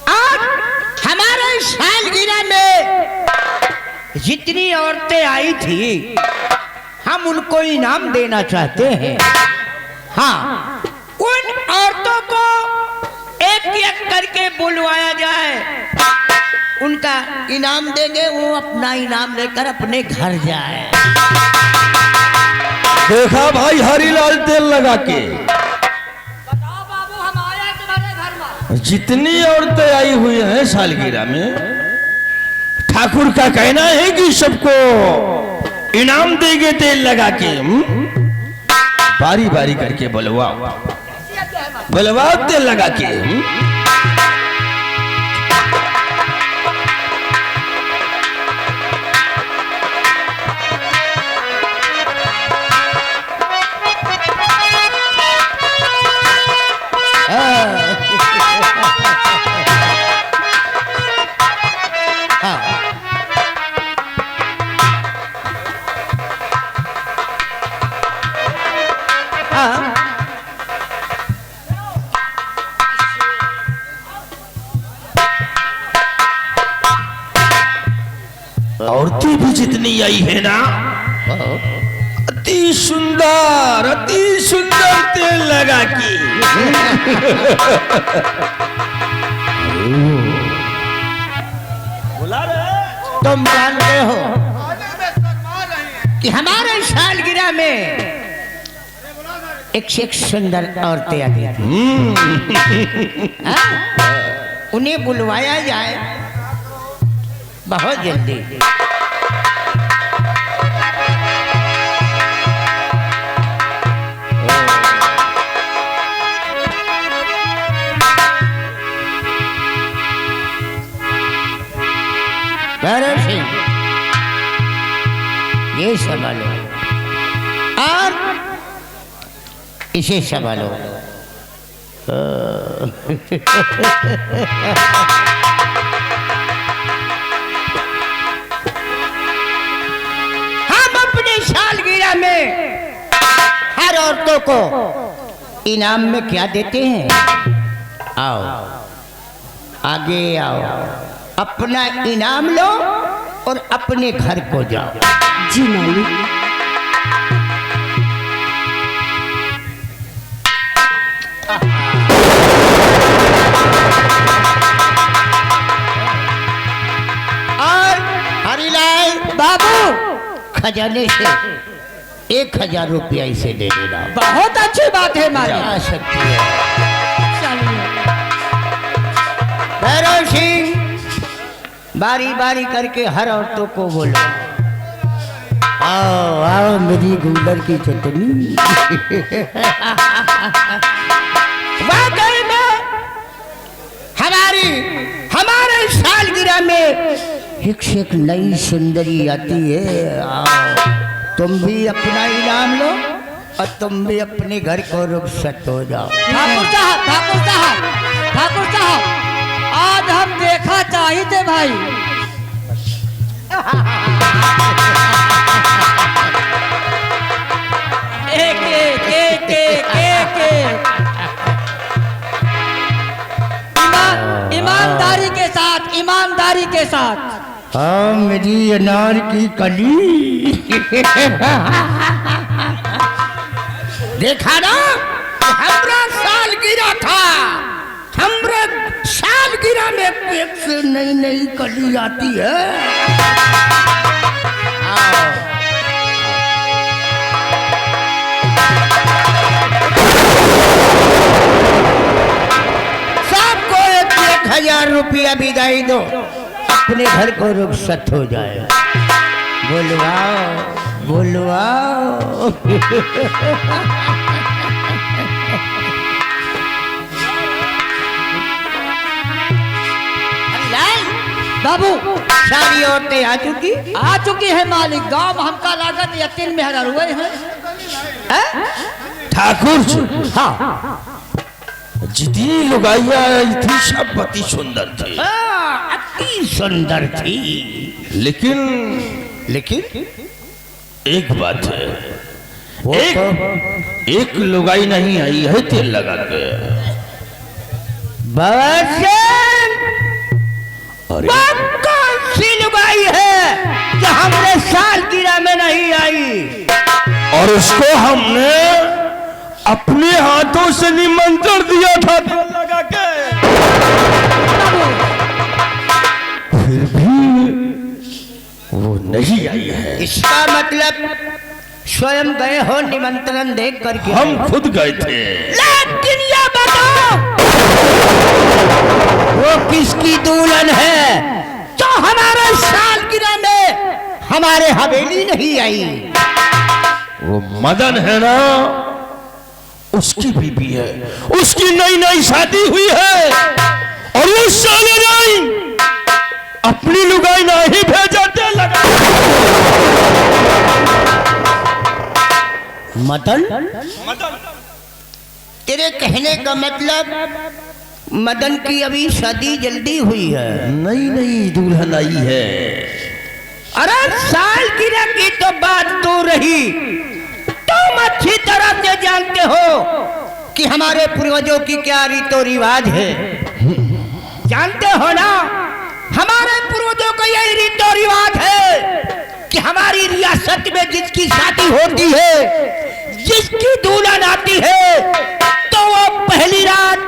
आज हमारे सालगिरह में जितनी औरतें आई थी हम उनको इनाम देना चाहते हैं। हाँ, उन औरतों को एक एक करके बुलवाया जाए, उनका इनाम देंगे, वो अपना इनाम लेकर अपने घर जाए। देखा भाई हरिलाल तेल लगा के, बताओ बाबू, हम आए तुम्हारे घर में। जितनी औरतें आई हुई हैं सालगिरह में, ठाकुर का कहना है कि सबको इनाम देंगे तेल लगा के। बारी बारी करके बुलवाओ, बुलवाओ तेल लगा के। औरतें भी जितनी आई है ना, अति सुंदर तेल लगा के। तुम जानते हो कि हमारे सालगिरह में एक से एक सुंदर औरतें आती थी। उन्हें बुलवाया जाए बहुत जल्दी। भैरव सिंह, ये संभालो और इसे संभालो। हम अपने सालगिरह में हर औरतों को इनाम में क्या देते हैं? आओ आगे आओ, अपना इनाम लो और अपने घर को जाओ। जी मालिक। और हरिलाल बाबू, खजाने से 1000 रुपया इसे दे देना। बहुत अच्छी बात है मालिक। जा सकती है। चलिए। भैरव भैरव सिंह, बारी बारी करके हर औरतों को बोलो, आओ आओ मेरी गुलर की चटनी। वाकई में हमारे सालगिरह में एक से एक नई सुंदरी आती है। आओ तुम भी अपना इनाम लो और तुम भी अपने घर को रुखसत हो जाओ। ठाकुर साहब, आज हम देखा चाहते भाई। ईमानदारी के साथ हाँ मेरी अनार की कली। देखा ना, हमरा सालगिरह था, हमरा सालगिरह में पेट से नई नई कली आती है। सबको 1,000 रुपया विदाई दो, अपने घर को रुखसत हो जाए। बोलवाओ बाबू, सारी औरतें आ चुकी है मालिक। गांव हमका लागत यतीन में हरा हुए हैं। ठाकुर जी, हाँ, जितनी लुगाइयाँ आई थी सब अति सुंदर थी। अति सुंदर थी, लेकिन एक बात है, वो एक लुगाई नहीं आई है तेल लगा के। वो कौन सी लुगाई है जो हमने सालगिरह में नहीं आई? और उसको हमने अपने हाथों से निमंत्रण दिया था तेल लगा के, फिर भी वो नहीं आई है। इसका मतलब स्वयं गए हो निमंत्रण देख करके? हम खुद गए थे। लेकिन ये बताओ, वो किसकी दुल्हन है जो हमारे सालगिरह में हमारे हवेली नहीं आई? वो मदन है ना, उसकी बीबी है, उसकी नई नई शादी हुई है, और वो साले नहीं अपनी लुगाई नहीं भेजाते लगा। मदन? तेरे कहने का मतलब मदन की अभी शादी जल्दी हुई है? नई नई दुल्हन आई है। अरे सालगिरह की तो बात तो रही, तुम अच्छी तरह से जानते हो कि हमारे पूर्वजों की क्या रीतो रिवाज है। जानते हो ना, हमारे पूर्वजों का यही रीतो रिवाज है कि हमारी रियासत में जिसकी शादी होती है, जिसकी दुल्हन आती है, तो वो पहली रात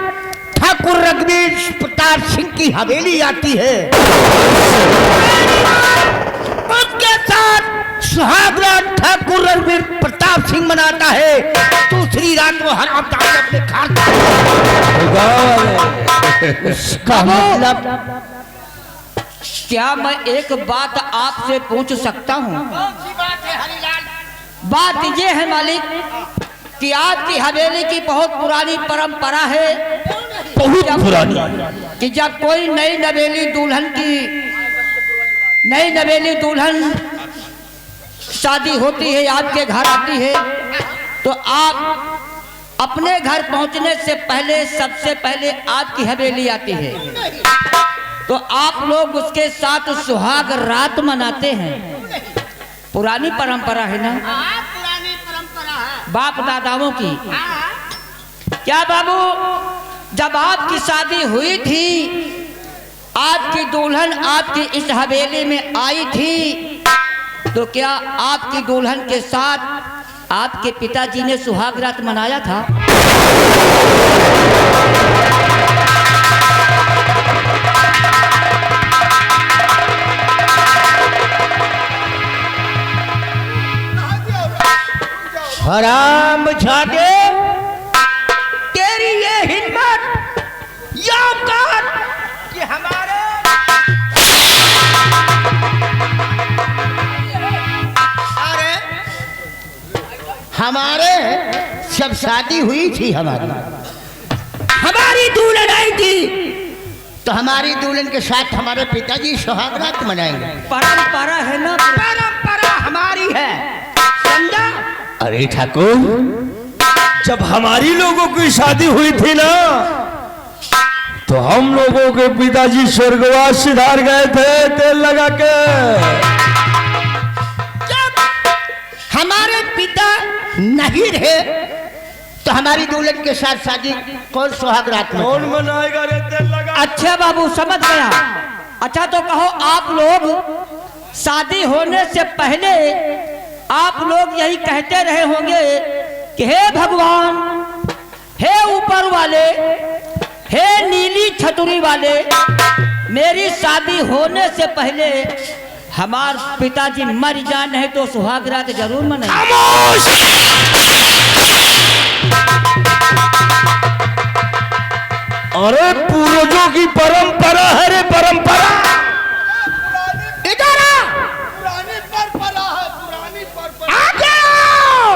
ठाकुर रघुवीर प्रताप सिंह की हवेली आती है, उसके साथ सुहाग रात ठाकुर रघुवीर प्रताप सिंह मनाता है। दूसरी रात वो हर अपने खाता है। उसका मतलब क्या मैं एक बात आपसे पूछ सकता हूँ? बात ये है मालिक कि आपकी हवेली की बहुत पुरानी परंपरा है, बहुत पुरानी, कि जब कोई नई नवेली दुल्हन शादी होती है, आपके घर आती है, तो आप अपने घर पहुंचने से पहले सबसे पहले आपकी हवेली आती है, तो आप लोग उसके साथ सुहाग रात मनाते हैं। पुरानी परंपरा है ना, पुरानी परंपरा है बाप दादाओं की। क्या बाबू, जब आपकी शादी हुई थी, आपकी दुल्हन आपकी इस हवेली में आई थी, तो क्या आपकी दुल्हन के साथ आपके पिताजी ने सुहाग रात मनाया था? हराम जादे, तेरी ये हिम्मत, ये औकात कि हमारे हमारे जब शादी हुई थी हमारी दुल्हन आई थी तो हमारी दुल्हन के साथ हमारे पिताजी सुहागरात मनाएंगे। परंपरा है ना, परंपरा हमारी है, समझा? अरे ठाकुर, जब हमारी लोगों की शादी हुई थी ना तो हम लोगों के पिताजी स्वर्गवास सिधार गए थे तेल लगा के। जब हमारे पिता नहीं रहे तो हमारी दुल्हन के साथ शादी कौन सुहागरात में कौन मनाएगा रे तेल लगा? अच्छा बाबू समझ गया। अच्छा तो कहो, आप लोग शादी होने से पहले आप लोग यही कहते रहे होंगे कि हे भगवान, हे ऊपर वाले, हे नीली छतरी वाले, मेरी शादी होने से पहले हमार पिताजी मर जाए, नहीं तो सुहागरात जरूर मनाएंगे। अरे पूर्वजों की परंपरा है रे, परंपरा। इधर आ, पुरानी परंपरा है, पुरानी परंपरा। आगे आओ।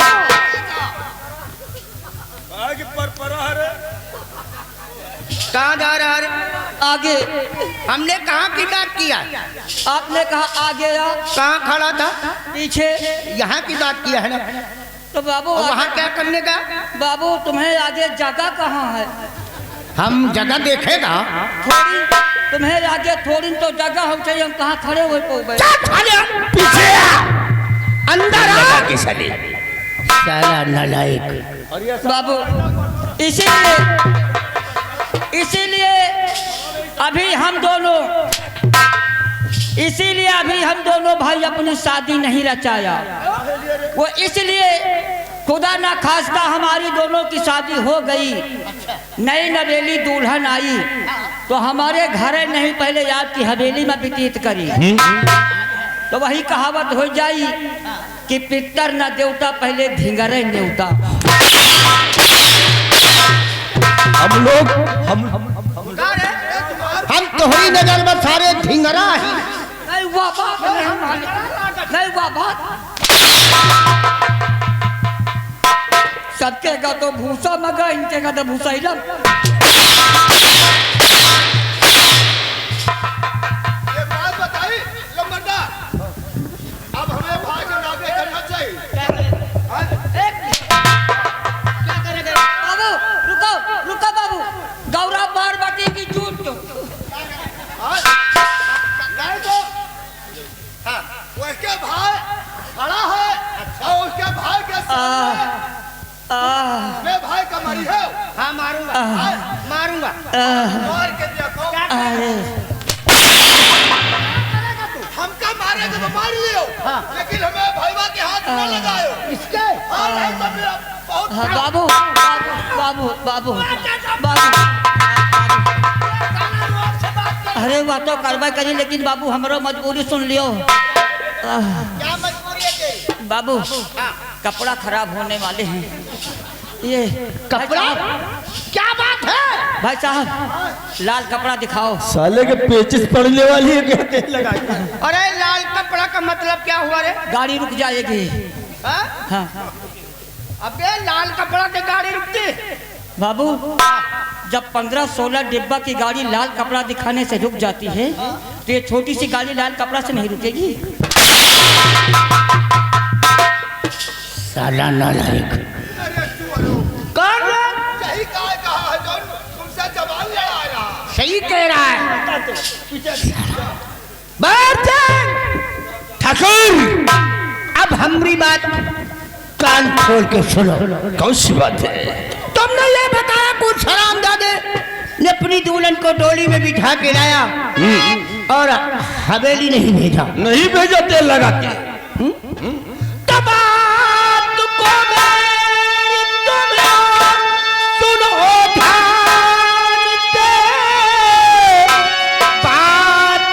आगे परंपरा है रे। कहाँ जा रहा है? आगे। हमने कहाँ की बात किया? आपने कहा आगे आ, कहाँ खड़ा था? पीछे। यहाँ की बात किया है ना? तो बाबू और वहाँ क्या करने का? बाबू तुम्हें आगे जगह कहाँ है? हम जगह देखेगा। थोड़ी तुम्हें आगे थोड़ी तो जगह हो चाहिए, हम कहाँ खड़े हुए पीछे अंदर आ। साला नालायक। बाबू इसीलिए अभी हम दोनों भाई अपनी शादी नहीं रचाया। वो इसलिए खुदा ना खास्ता हमारी दोनों की शादी हो गई, नई नवेली दुल्हन आई तो हमारे घर नहीं, पहले आपकी हवेली में व्यतीत करी। तो वही कहावत हो जाई कि पितर न देवता पहले धिंगरे नेवता। हम तोहरी नजर में सारे धिंगरा ही। नहीं हुआ बात, नहीं हुआ बात। सबके का तो भूसा मगा, इनके का तो भूसा हिलम। ये बात बताई लंबरदार, अब हमें भाग के आगे करना चाहिए। बाबू रुको रुको बाबू, गौरव बार बाटी की झूठ तो नहीं तो हाँ, वो उसके भाई खड़ा है और उसके भाई के सामने मैं भाई का मरी है। हाँ मारूंगा, मारूंगा। मार के देखो। हमका मारेगा तो मार लियो, लेकिन हमें भाईवा के हाथ न लगायो। इसके हाँ, नहीं तो मेरा बहुत बाबू बाबू बाबू बाबू अरे वह तो कार्रवाई करी, लेकिन बाबू हमारो मजबूरी सुन लियो। क्या मजबूरी है? बाबू कपड़ा खराब होने वाले हैं। ये कपड़ा? क्या बात है? भाई साहब लाल कपड़ा दिखाओ। साले के पेचिस पड़ने वाली है, कहते लगा। अरे लाल कपड़ा का मतलब क्या हुआ रे? गाड़ी रुक जाएगी। हाँ अबे लाल कपड़ा के गाड़ी रुकती? बाबू जब 15-16 डिब्बा की गाड़ी लाल कपड़ा दिखाने से रुक जाती है तो ये छोटी सी गाड़ी लाल कपड़ा से नहीं रुकेगी। साला नालायक। कौन? यही कहा है जो तुमसे जवान लड़ाया। सही कह रहा है। ठाकुर, अब हमारी बात कान खोल के सुनो। कौन सी बात है? तुमने ये बताया कुछ हरामजादे ने अपनी दुल्हन को डोली में बिठा के लाया और हवेली नहीं भेजा। नहीं भेजा तेल लगा के। तब बात को मेरी तुम सुनो ध्यान से, बात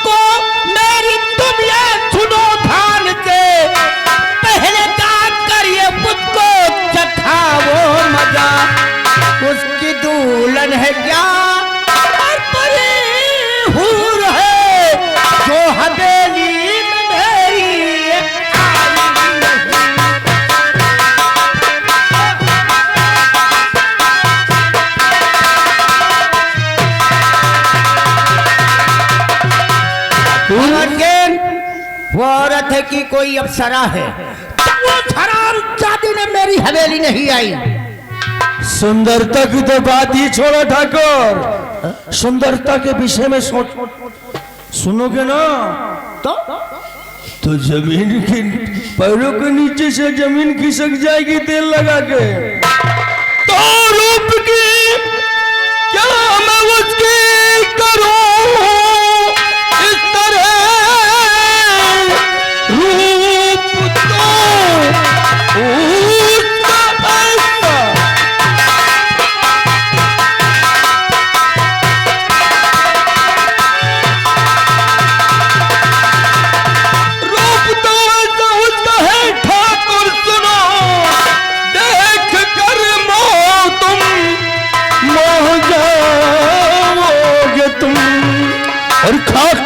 को मेरी तुम ये सुनो ध्यान से। पहले का की कोई अप्सरा है तो वो हरामजादी ने मेरी हवेली नहीं आई। सुंदरता की तो बात ही छोड़ो ठाकुर, सुंदरता के विषय में सोच सुनोगे ना तो जमीन के पैरों के नीचे से जमीन खिसक जाएगी तेल लगा के। तो रूप की क्या मैं उसकी करूं इस तरह रूप तो उसका ऐसा।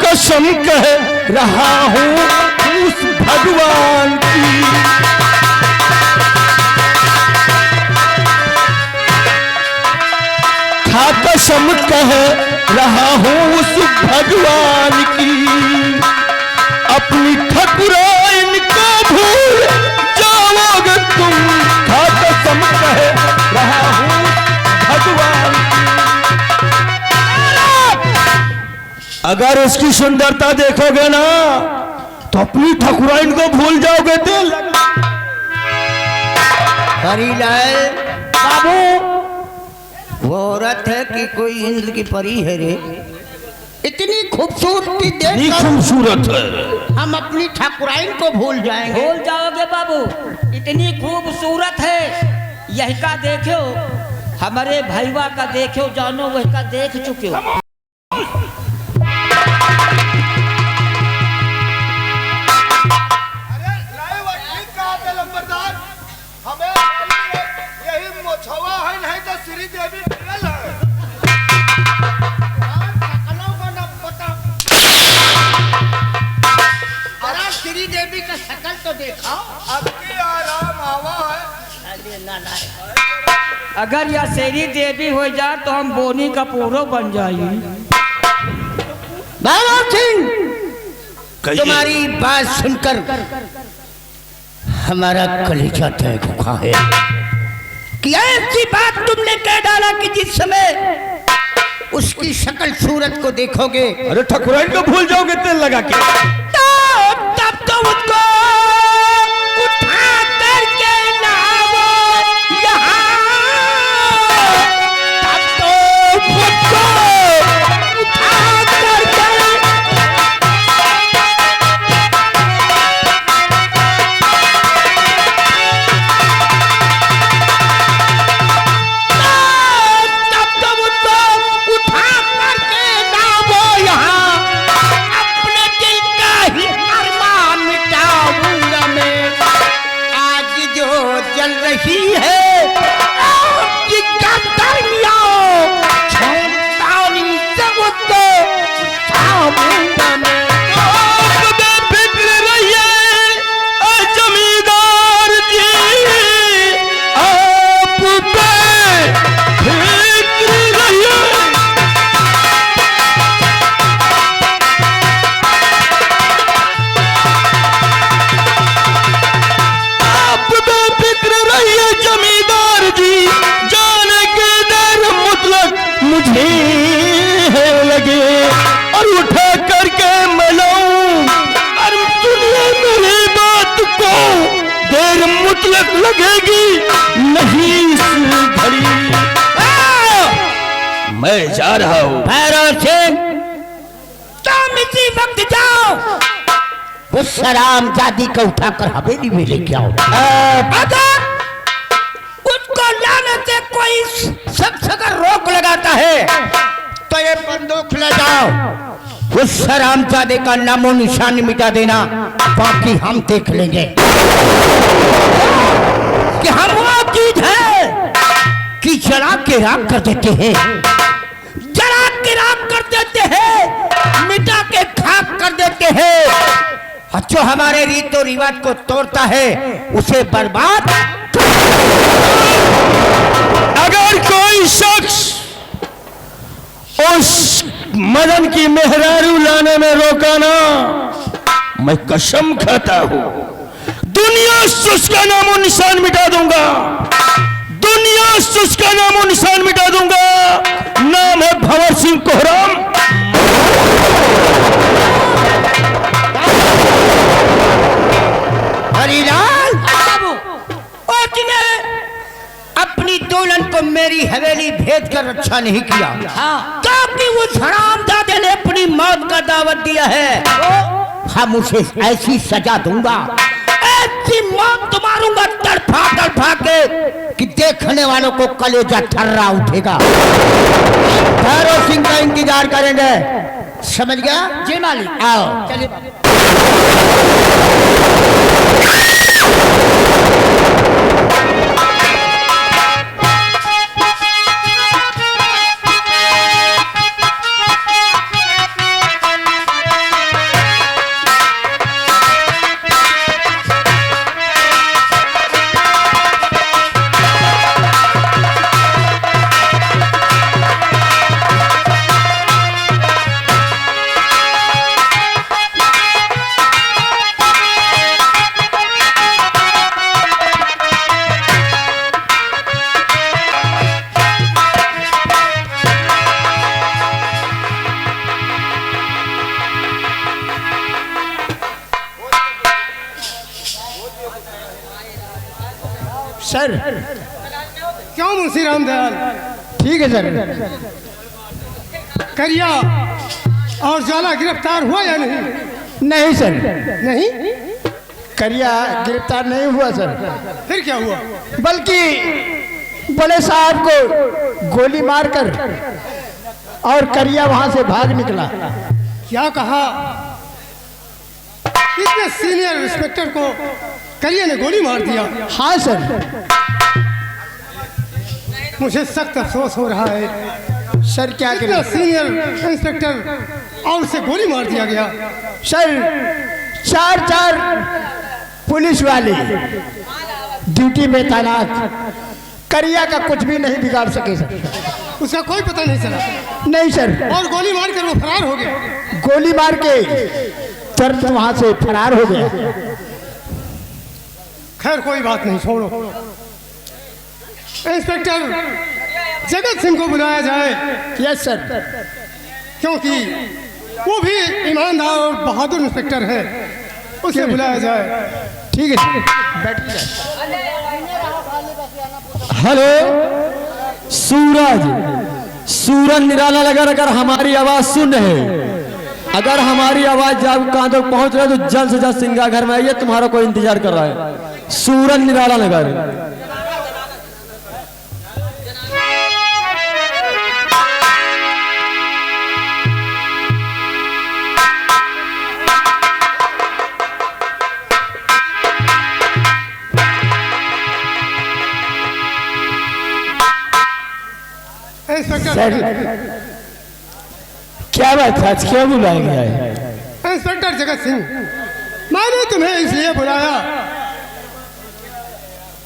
कसम कह रहा हूँ उस भगवान की, था कसम कह रहा हूँ उस भगवान की, अपनी ठकुराइन को भूल जाओगे तुम, था कसम कह रहा हूँ भगवान की। अगर उसकी सुंदरता देखोगे ना तो अपनी ठकुराइन को भूल जाओगे दिल। हरिलाल बाबू, वो औरत है कि कोई इंद्र की परी है रे? इतनी खूबसूरती देख खूबसूरत है, हम अपनी ठाकुराइन को भूल जाएंगे? भूल जाओगे बाबू, इतनी खूबसूरत है। यही का देखो, हमारे भैया का देखो, जानो वही का देख चुके हो। श्री देवी का शकल तो देखा, अब की आराम आवा है। अरे ना अगर यह श्री देवी हो जाए तो हम बोनी का पूरो बन जाएगी। भैरव सिंह, तुम्हारी बात सुनकर हमारा कलेजा तय भूखा है कि ऐसी बात तुमने कह डाला कि जिस समय उसकी शक्ल सूरत को देखोगे, अरे ठकुराइन को भूल जाओगे तेल लगा के, तब तो उसको उठा करके लाओ यहाँ, तब तो उसको उठा करके लाओ यहाँ, अपने दिल का ही अरमान मिटाऊंगा मैं। आज जो जल रही है जिसका दरमियाँ छोड़ता नहीं सब उसको छाऊंगा मैं। बेफिक्र रहिए जमींदार जी, आप बेफिक्र रहिए। आप बेफिक्र रहिए जमींदार जी, जाने के डर मुतलक मुझे है लगे, और उठा करके मलाऊं, और सुनिए मेरी बात को, देर मुतलक लगेगी नहीं इस घड़ी। मैं जा रहा हूँ। भैरव सिंह, तुम इसी वक्त जाओ, उस हरामजादी को उठाकर हवेली में लेके आओ। अगर उसको लाने से कोई शख्स अगर रोक लगाता है तो ये बंदूक ले जाओ, उस हरामजादे का नामो निशान मिटा देना, बाकी हम देख लेंगे कि हम वो चीज है कि जला के राख कर देते हैं, जला के राख कर देते हैं, मिटा के खाक कर देते हैं, और जो हमारे रीतो रिवाज को तोड़ता है उसे बर्बाद। अगर कोई शख्स उस मदन की मेहरारू लाने में रोका ना, मैं कसम खाता हूं, दुनिया से उसका नामो निशान मिटा दूंगा, दुनिया से उसका नामो निशान मिटा दूंगा। नाम है भंवर सिंह कोहराम। हरिलाल अपनी दुल्हन को मेरी हवेली भेज कर रक्षा नहीं किया, क्योंकि वो हरामजादे ने अपनी मौत का दावत दिया है। हम उसे ऐसी सजा दूंगा, ऐसी मौत मारूंगा तड़फा तड़फा के कि देखने वालों को कलेजा थर्रा उठेगा। भैरव सिंह का इंतजार करेंगे, समझ गया? जी मालिक। आओ चलिए। सर। क्यों मुंशी रामदयाल? ठीक है सर। करिया और ज्वाला गिरफ्तार हुआ या नहीं? नहीं सर, नहीं? करिया गिरफ्तार नहीं हुआ सर, फिर क्या हुआ? बल्कि बड़े साहब को गोली मारकर और करिया वहां से भाग निकला। क्या कहा? इतने सीनियर इंस्पेक्टर को करिया ने गोली मार दिया? हाँ सर। मुझे सख्त अफसोस हो रहा है सर। क्या इतना करें सीनियर इंस्पेक्टर और उसे गोली मार दिया गया। सर? चार पुलिस वाले ड्यूटी में तैनात, करिया का कुछ भी नहीं बिगाड़ सके सर। उसका कोई पता नहीं चला? नहीं सर। और गोली मार कर वो फरार हो गया? गोली मार के तुरंत वहां से फरार हो गया। खैर कोई बात नहीं, छोड़ो। इंस्पेक्टर जगत सिंह को बुलाया जाए। Yes sir. क्योंकि वो भी ईमानदार और बहादुर इंस्पेक्टर है, उसे बुलाया जाए। ठीक है सर, बैठिए। हेलो सूरज निराला लगा अगर हमारी आवाज सुन रहे, अगर हमारी आवाज जब कहां तक पहुंच रहा है तो जल्द से जल्द सिंगा घर में आइए, तुम्हारा कोई इंतजार कर रहा है। सूरज निराला नगर। इंस्पेक्टर क्या बात है, आज क्यों बुलाया गया है? इंस्पेक्टर जगत सिंह, मैंने तुम्हें इसलिए बुलाया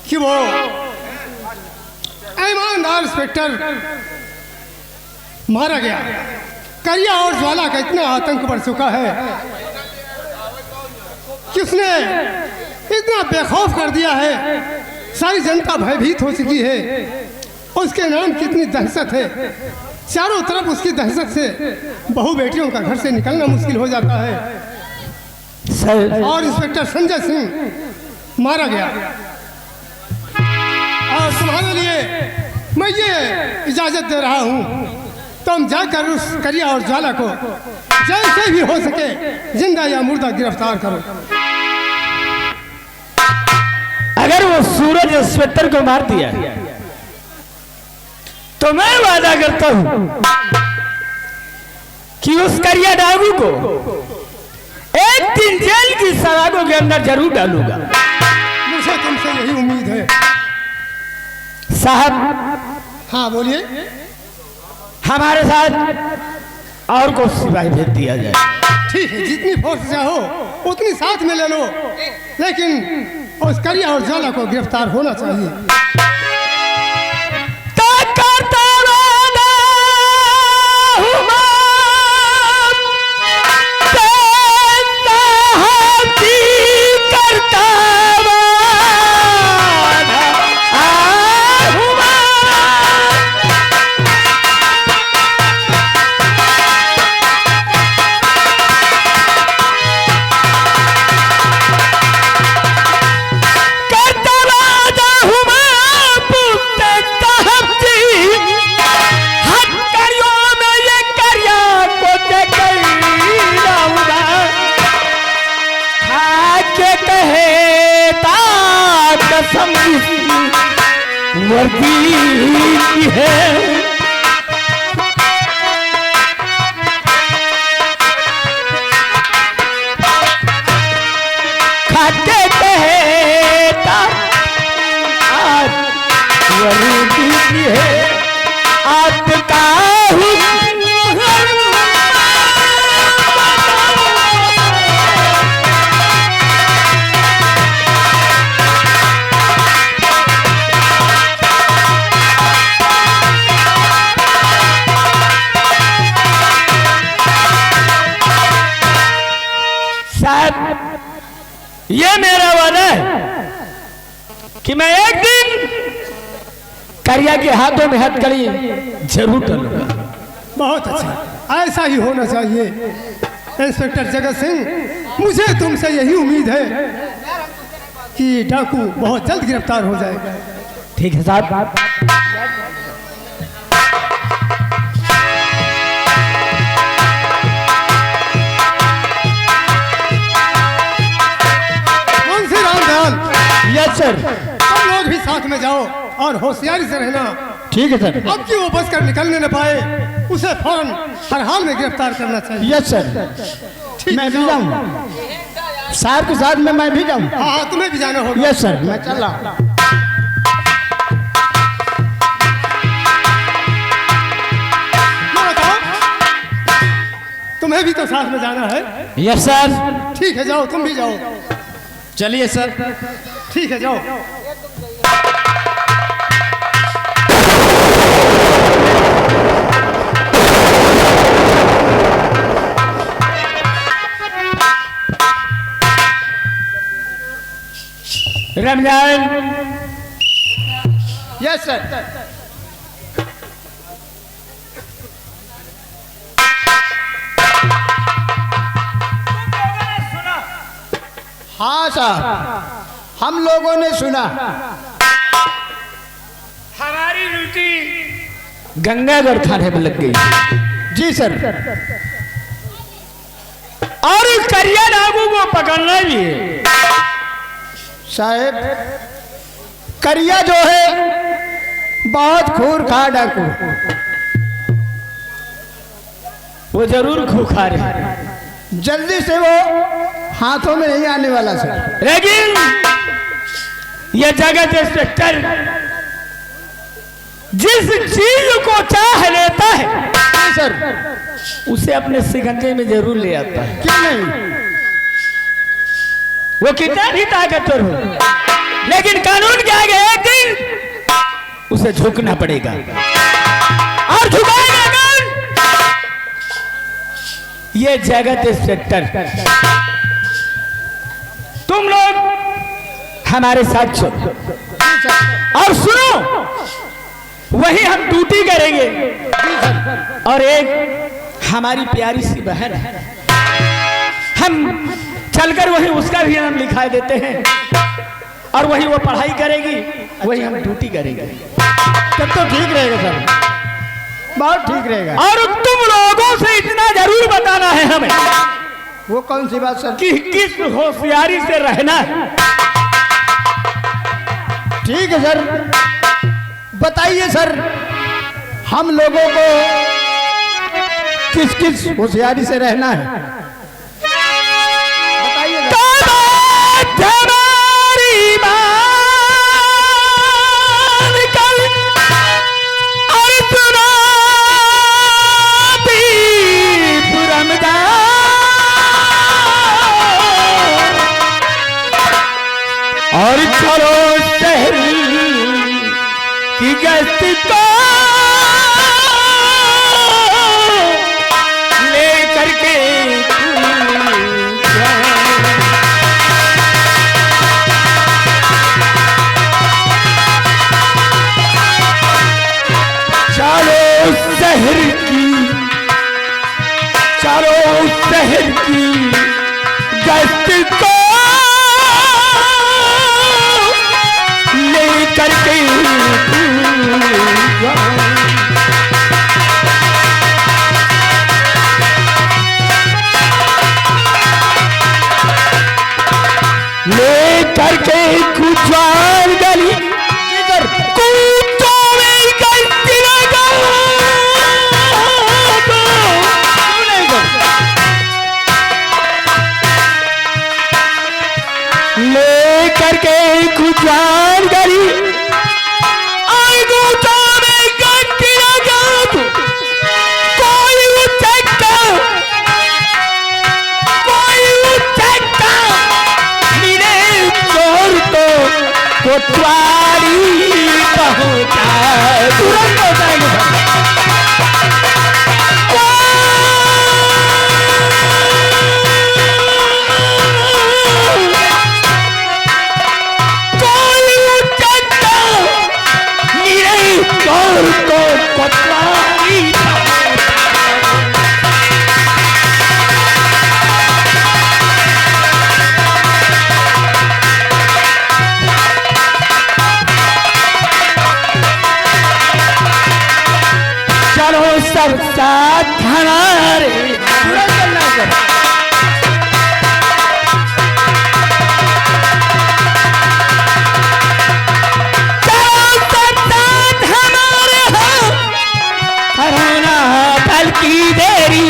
कि वो ईमानदार इंस्पेक्टर मारा गया। करिया और ज्वाला का इतना आतंक बढ़ चुका है कि उसने इतना बेखौफ कर दिया है, सारी जनता भयभीत हो चुकी है। उसके नाम कितनी दहशत है, चारों तरफ उसकी दहशत से बहू बेटियों का घर से निकलना मुश्किल हो जाता है। सर और इंस्पेक्टर संजय सिंह मारा गया। और तुम्हारे लिए मैं ये इजाजत दे रहा हूँ, तुम जाकर उस करिया और ज्वाला को जैसे भी हो सके जिंदा या मुर्दा गिरफ्तार करो। अगर वो सूरज इंस्पेक्टर को मार दिया तो मैं वादा करता हूं कि उस करिया डाकू को एक दिन जेल की सलाखों के अंदर जरूर डालूंगा। मुझे तुमसे यही उम्मीद है। साहब हाँ बोलिए। हमारे साथ और को सिपाही भेज दिया जाए। ठीक है, जितनी फोर्स चाहो उतनी साथ में ले लो, लेकिन उस करिया और ज्वाला को गिरफ्तार होना चाहिए। वर्दी की है। खाते कहता आज वर्दी की है आपका ये मेरा वादा है कि मैं एक दिन करिया के हाथों में हथकड़ी जरूर करूंगा। बहुत अच्छा, ऐसा ही होना चाहिए इंस्पेक्टर जगत सिंह। मुझे तुमसे यही उम्मीद है कि डाकू बहुत जल्द गिरफ्तार हो जाएगा। ठीक है साहब। Yes sir. तुम लोग भी साथ में जाओ और होशियारी से रहना। ठीक है सर। अब कि वो बच कर निकलने न पाए, उसे फौरन हर हाल में गिरफ्तार करना चाहिए। Yes sir. मैं भी जाऊँ साहब के साथ में, मैं भी जाऊँ। हाँ हाँ, तुम्हें भी जाना होगा। यस सर, मैं चल रहा। तुम्हें भी तो साथ में जाना है। Yes sir. ठीक है, जाओ, तुम भी जाओ। चलिए सर। ठीक है, जाओ। रमजान। Yes sir. हाँ साहब, हम लोगों ने सुना। हमारी ड्यूटी गंगागढ़ थाने में लग गई। जी सर। और इस करिया डाकू को पकड़ना भी है। साहब, करिया जो है बहुत खूंखार डाकू, वो जरूर खूंखार है। जल्दी से वो हाथों में नहीं आने वाला सर। लेकिन ये जगत इंस्पेक्टर जिस चीज को चाह लेता है सर, उसे अपने शिकंजे में जरूर ले आता है। क्यों नहीं? वो कितना भी ताकतवर हो, लेकिन कानून के आगे एक दिन उसे झुकना पड़ेगा। और झुकाएगा कौन? ये जगत इंस्पेक्टर। तुम लोग हमारे साथ चलो और सुनो, वही हम ड्यूटी करेंगे। और एक हमारी प्यारी सी बहन है, हम चलकर वही उसका भी नाम लिखा देते हैं और वही वो पढ़ाई करेगी, वही हम ड्यूटी करेंगे। तब तो ठीक रहेगा सर, बहुत ठीक रहेगा। और तुम लोगों से इतना जरूर बताना है हमें। वो कौन सी बात सर? कि किस होशियारी से रहना है। ठीक है सर, बताइए सर, हम लोगों को किस किस होशियारी से रहना है बताइए। और चलो शहर की गश्त को ले करके चलो शहर की गश्त को करके ले करके कुछ गली कूद कोतवाली पहुंचा। तुरंत पहुंचाएंगे को कोतवाली चलो सब साथ हमारे तुरंत चलना है। की देरी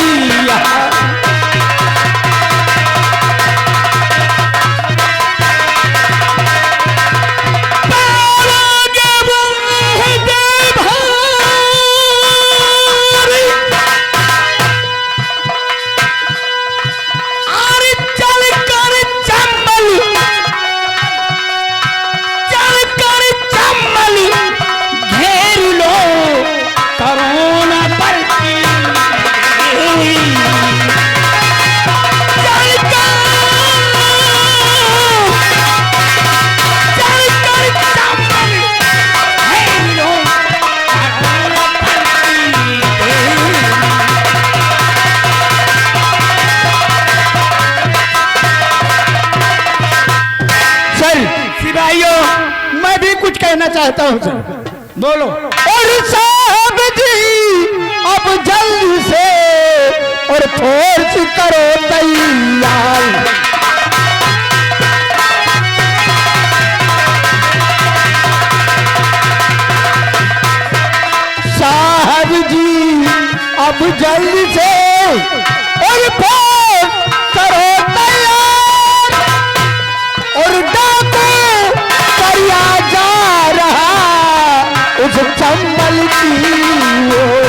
कहना चाहता हूं सर। बोलो। और साहब जी अब जल्दी से और फोर्स करो तैयार। साहब जी अब जल्दी से और फोर्स करो तैयार। और डाकू करिया जा उस चंबल की ओर।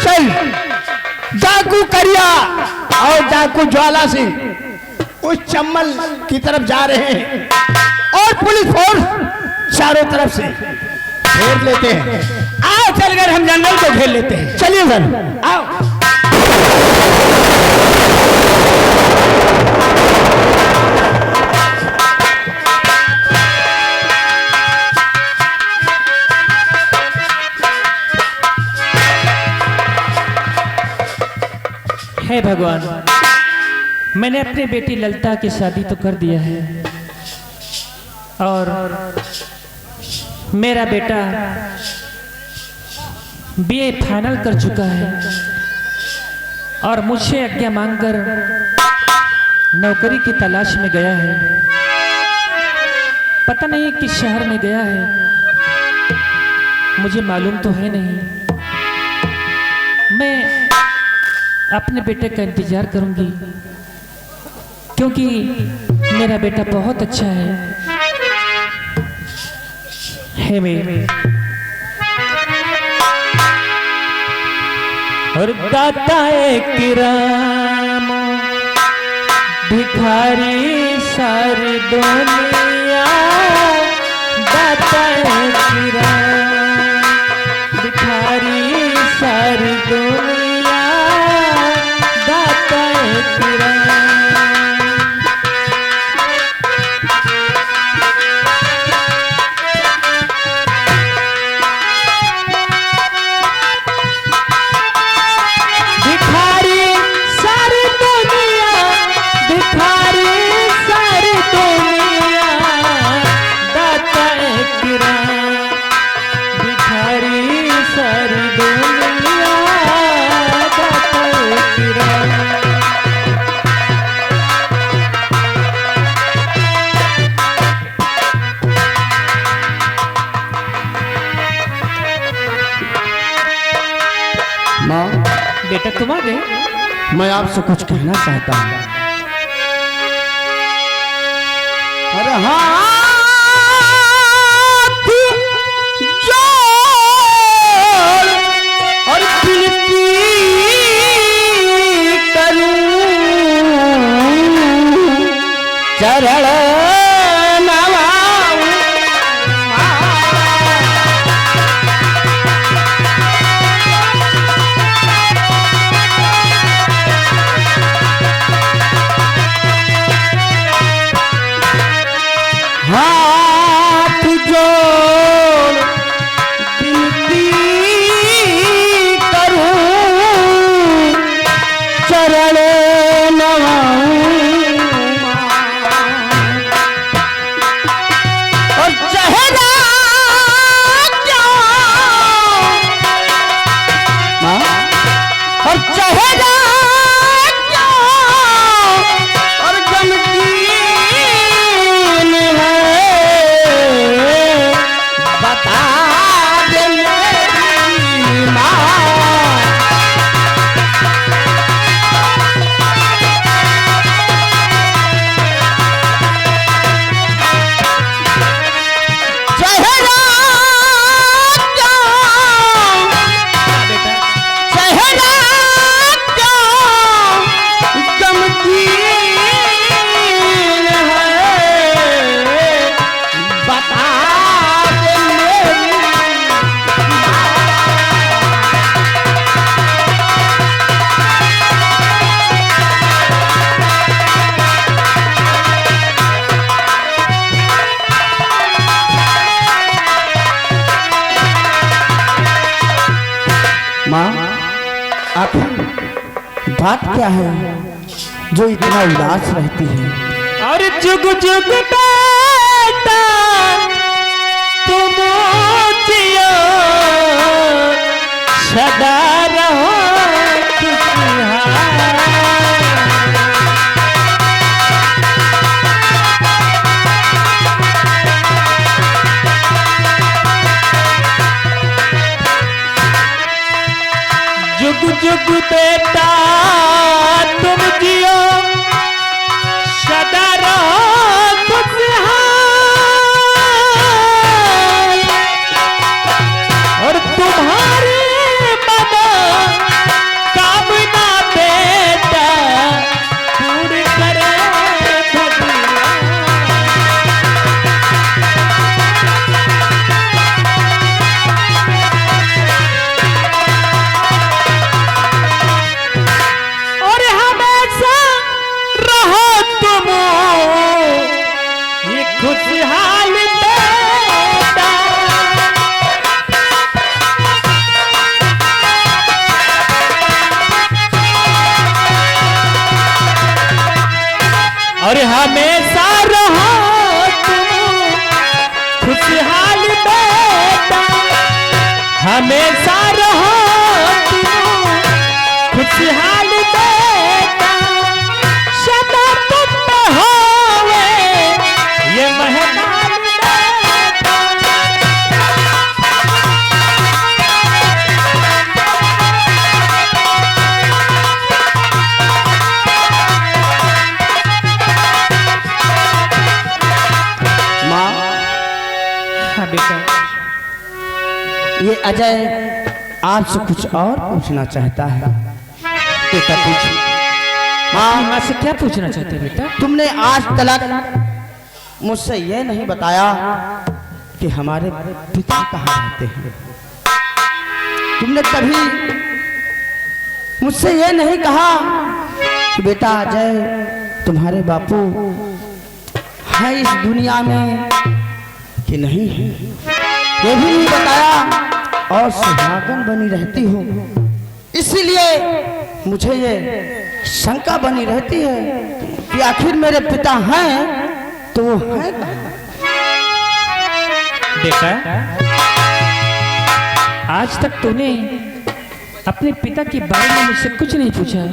चल डाकू करिया और डाकू ज्वाला सिंह उस चंबल की तरफ जा रहे हैं और पुलिस फोर्स चारों तरफ से घेर लेते हैं। आओ चलकर हम जंगल को घेर लेते हैं। चलिए सर आओ। हे भगवान, मैंने अपनी बेटी ललिता की शादी तो कर दिया है और मेरा बेटा बीए फाइनल कर चुका है और मुझसे आज्ञा मांगकर नौकरी की तलाश में गया है। पता नहीं किस शहर में गया है, मुझे मालूम तो है नहीं। मैं अपने बेटे का इंतजार करूंगी क्योंकि मेरा बेटा बहुत अच्छा है मेरे। और दाता किराम भिखारी सारी दुनिया, दाता किराम भिखारी सारी दुनिया, दाता किराम। बेटा तुम आ गए, मैं आपसे कुछ कहना चाहता हूँ। अरे हाँ और विनती करूं हाथ जोड़ विनती करूं, चरण नवाऊं और चेहरा क्या और चेहरा क्या और गमगीन है, बता दे मेरी माँ। चेहरा क्या चेहरा क्या गमगीन है, बता दे मेरी माँ, आखिर बात क्या है जो इतना उदास रहती है? और जुग जुग बेटा तुम जियो, सदा रहो खुशहाल। जुग जुग बेटा तुम जियो, सदा रहो खुशहाल और तुम्हारी मदद कामना बेटा पूरी करे भगवान। और हमेशा रहो तुम ये खुशहाल बेटा। और हमेशा रहो तुम खुशहाल बेटा, हमेशा रहो तुम खुशहाल बेटा, सदा तुम पे होवे ये मेहमान बेटा। माँ, हाँ बेटा, ये अजय आपसे कुछ और पूछना चाहता है। बेटा पूछ। माँ माँ से क्या पूछना चाहते हैं बेटा? तुमने आज तक मुझसे यह नहीं बताया कि हमारे पिता कहाँ रहते हैं। तुमने कभी मुझसे यह नहीं कहा कि बेटा अजय तुम्हारे बापू है इस दुनिया में कि नहीं है। ये भी नहीं बताया और सुहागन बनी रहती हो, इसीलिए मुझे ये शंका बनी रहती है कि आखिर मेरे पिता हैं तो वो हैं कहाँ? बेटा, आज तक तूने अपने पिता के बारे में मुझसे कुछ नहीं पूछा,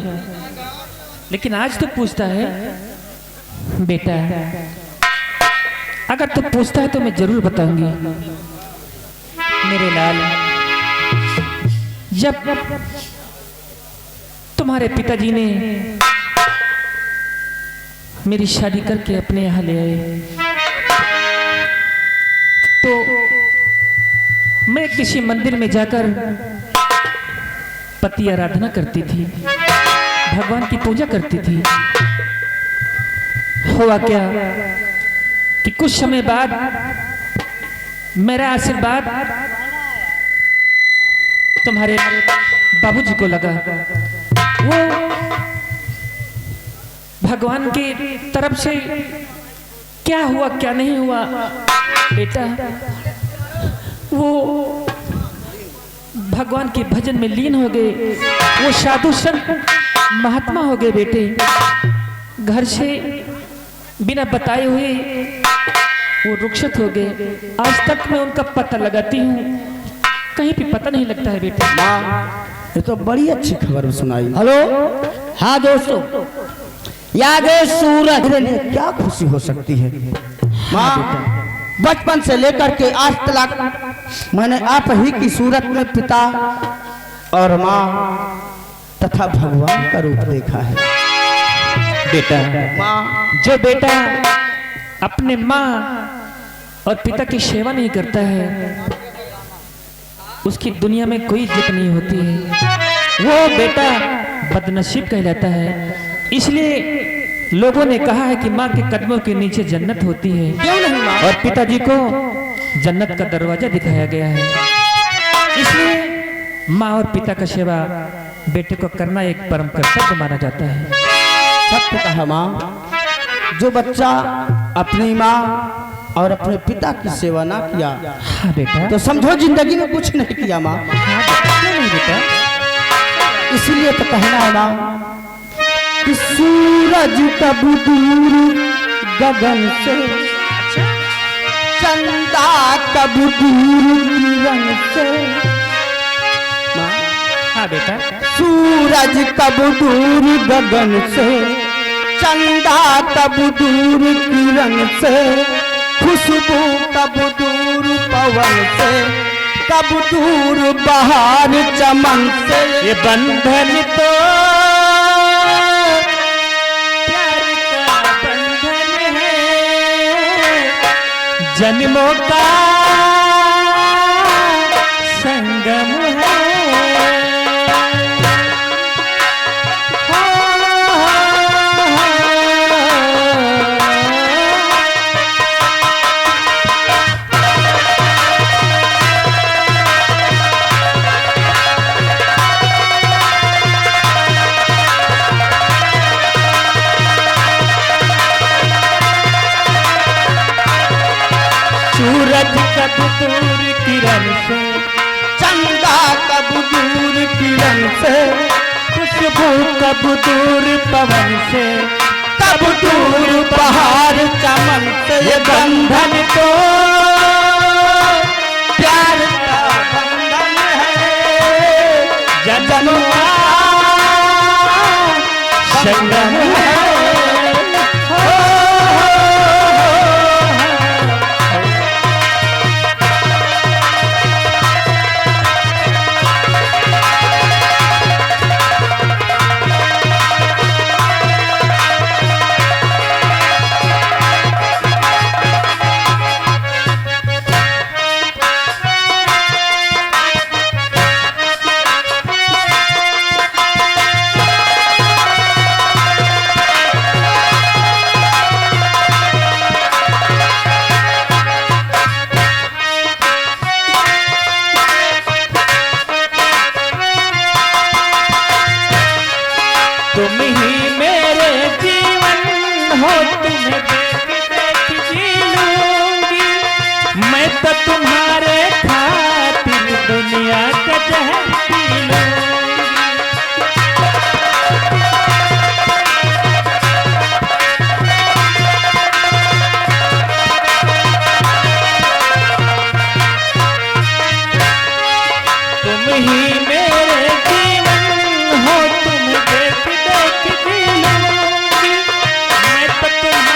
लेकिन आज तो पूछता है। बेटा, अगर तू पूछता है तो मैं जरूर बताऊंगी। मेरे लाल, जब तुम्हारे पिताजी ने मेरी शादी करके अपने यहाँ ले आए तो मैं किसी मंदिर में जाकर पति आराधना करती थी, भगवान की पूजा करती थी। हुआ क्या कि कुछ समय बाद मेरा आशीर्वाद तुम्हारे बाबूजी को लगा। वो भगवान की तरफ से क्या हुआ क्या नहीं हुआ बेटा, वो भगवान के भजन में लीन हो गए, वो साधु संत महात्मा हो गए बेटे। घर से बिना बताए हुए वो रुखसत हो गए। आज तक मैं उनका पता लगाती हूँ, कहीं भी पता नहीं लगता है बेटे। ये तो बड़ी अच्छी खबर सुनाई। हेलो, हाँ दोस्तों, याद है सूरज? मेरे लिए क्या खुशी हो सकती है माँ। बचपन से लेकर के आज तक मैंने आप ही की सूरत में पिता और माँ तथा भगवान का रूप देखा है बेटा। माँ, जो बेटा अपने माँ और पिता की सेवा नहीं करता है, उसकी दुनिया में कोई इज्जत नहीं होती है। वो बेटा बदनसीब कहलाता है। इसलिए लोगों ने कहा है कि माँ के कदमों के नीचे जन्नत होती है, क्यों नहीं माँ? और पिताजी को जन्नत का दरवाजा दिखाया गया है। इसलिए माँ और पिता का सेवा बेटे को करना एक परम कर्तव्य माना जाता है। सत्य कहा माँ। जो बच्चा अपनी माँ और अपने पिता की सेवा ना किया, हाँ बेटा। तो समझो जिंदगी में कुछ नहीं किया माँ। हाँ बेटा, क्यों नहीं बेटा? इसीलिए तो कहना है माँ कि सूरज कब दूर गगन से, चंदा कब दूर किरण से। माँ, हाँ बेटा। सूरज कब दूर गगन से, चंदा कब दूर किरण से, खुशबू कब दूर पवन से, कब दूर बहार चमन से। ये बंधन तो प्यार का बंधन है, जन्मों का संगम है। सूरज कब दूर किरण से, चंदा कब दूर किरण से, खुशबू कब दूर पवन से, कब दूर बहार चमन से। ये बंधन तो प्यार का बंधन है, जन्मों का संगम है। तुम ही मेरे जीवन हो, तुम्हें देख देख जी लूंगी मैं, तो तुम्हारे खातिर दुनिया का जहर पी लूंगी। तुम ही मेरे जीवन हो, तुम्हें देख देख जी लूंगी मैं, तो तुम्हारे खातिर दुनिया का जहर।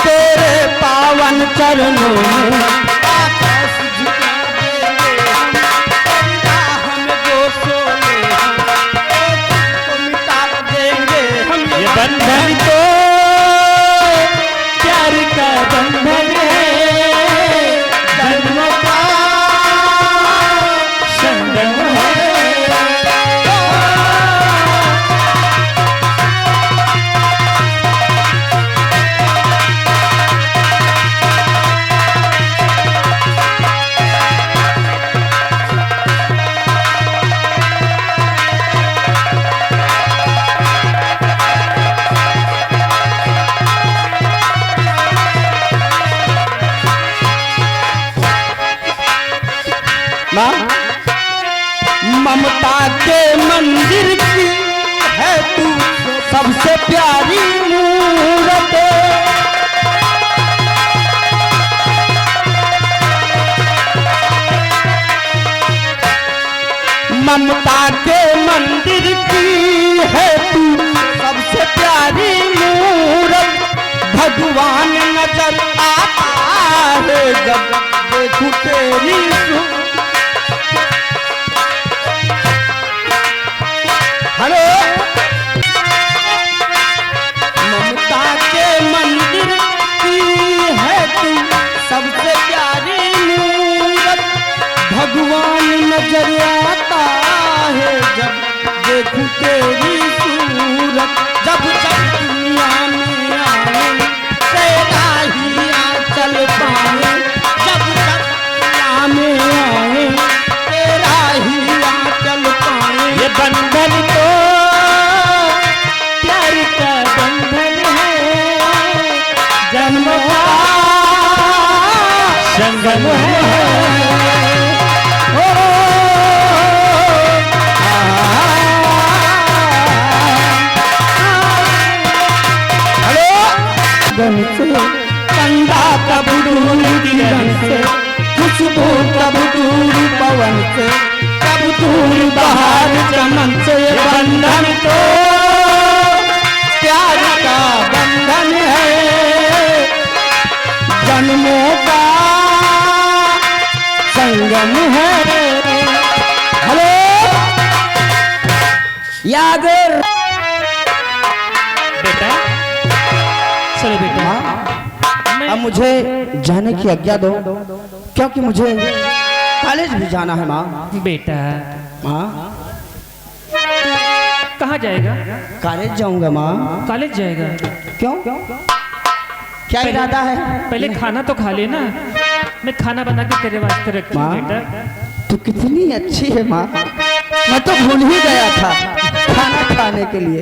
तेरे पावन चरणों में आकाश झुका देंगे हम, हम जो सोए हम, को मिटा देंगे हम। ये बंधन तो प्यार का बंधन है, जन्मों का संगम है। प्यारी मूरत ममता के मंदिर की है तू सबसे प्यारी मूरत भगवान नजर आता है जब देखूं तेरी हेलो ममता के मंदिर की है तू सबसे प्यारी मूरत भगवान नजर आता है जब देखूं तेरी सूरत जब जब दुनिया में आए तेरा ही आंचल पाए जब जब दुनिया में आए तेरा ही आंचल पाए ये बंधन तो प्यार का बंधन है, जन्म का संगम है। कंधा कब दूर किरण से खुशबू कब दूर पवन से कब दूर बाहर चमन से बंधन तो प्यार का बंधन है जन्मों का संगम है। हेलो यागर बेटा चलो बेटा अब मुझे जाने की आज्ञा दो क्योंकि मुझे कॉलेज भी जाना है माँ। बेटा माँ कहाँ जाएगा? कॉलेज जाऊंगा माँ। कॉलेज जाएगा? क्यों क्या इरादा है? पहले खाना तो खा लेना, मैं खाना बना के तेरे वास्ते रखती हूँ माँ बेटा। तू कितनी अच्छी है माँ, मैं तो भूल ही गया था खाना खाने के लिए।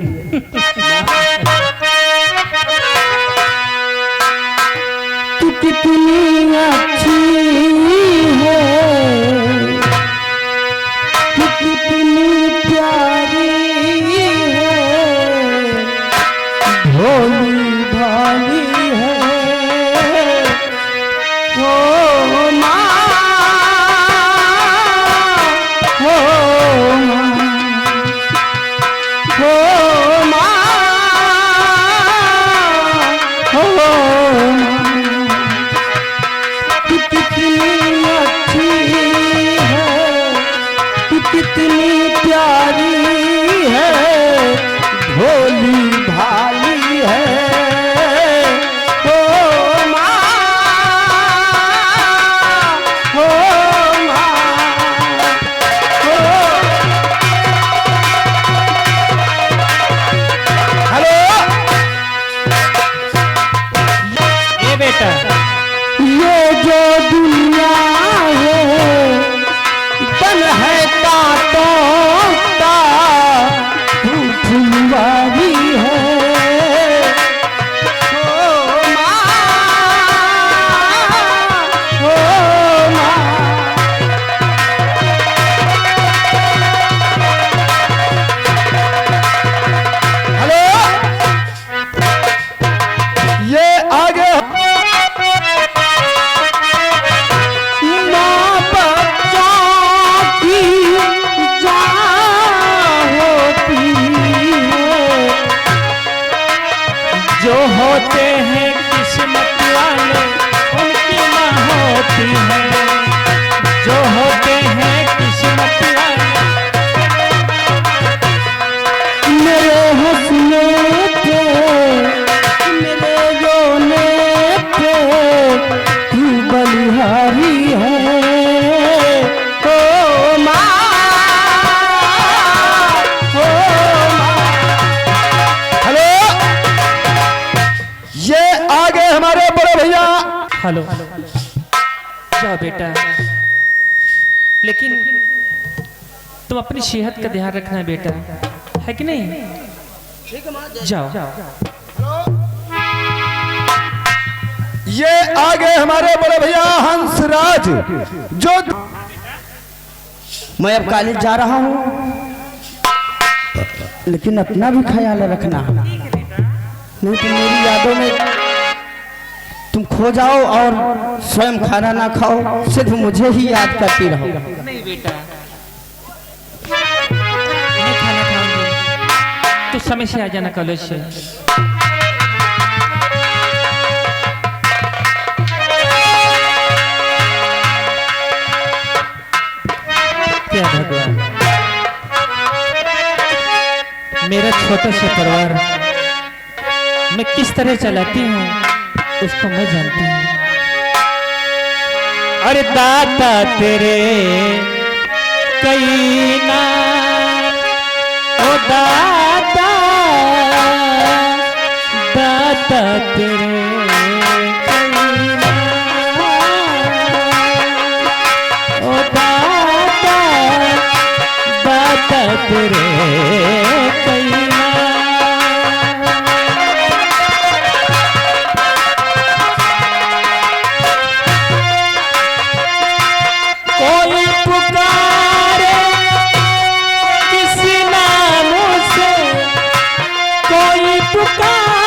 तू कितनी अच्छी है, तू कितनी प्यारी है, भोली भाली है ओ माँ, हो माँ, हो माँ, हो माँ। तू कितनी अच्छी है, तू कितनी प्यारी है, भोली भाली है ओ माँ, ओ माँ, ओ। हेलो ये बेटा ये जो दुनिया है बन है कांटों का तू फुलवारी है ओ माँ, ओ माँ। हेलो ये आगे माँ बच्चों की जान होती है, जो होते हैं किस्मत वाले उनकी माँ होती है, जो होते हैं किस्मत वाले। मेरे हंसने पे मेरे रोने पे तू बलिहारी है ओ माँ, ओ माँ। हेलो ये आगे हमारे बड़े भैया। हेलो जाओ बेटा, लेकिन तुम अपनी सेहत का ध्यान रखना बेटा, है कि नहीं? जाओ ये आगे हमारे बड़े भैया हंसराज जो मैं अब कॉलेज जा रहा हूँ, लेकिन अपना भी ख्याल रखना। नहीं तो मेरी यादों में तुम खो जाओ और स्वयं खाना ना खाओ, सिर्फ मुझे ही याद करती रहो। नहीं बेटा, मैं खाना खाऊंगी, तो समय से आ जाना कॉलेज से। क्या भगवान, मेरा छोटा सा परिवार मैं किस तरह चलाती हूँ उसको मैं जानती हूँ। अरे दाता तेरे कई ना, ओ दाता, दाता तेरे कई ना, ओ दाता, दाता तेरे कई ना। कोई पुकारे किसी नाम से, कोई पुकारे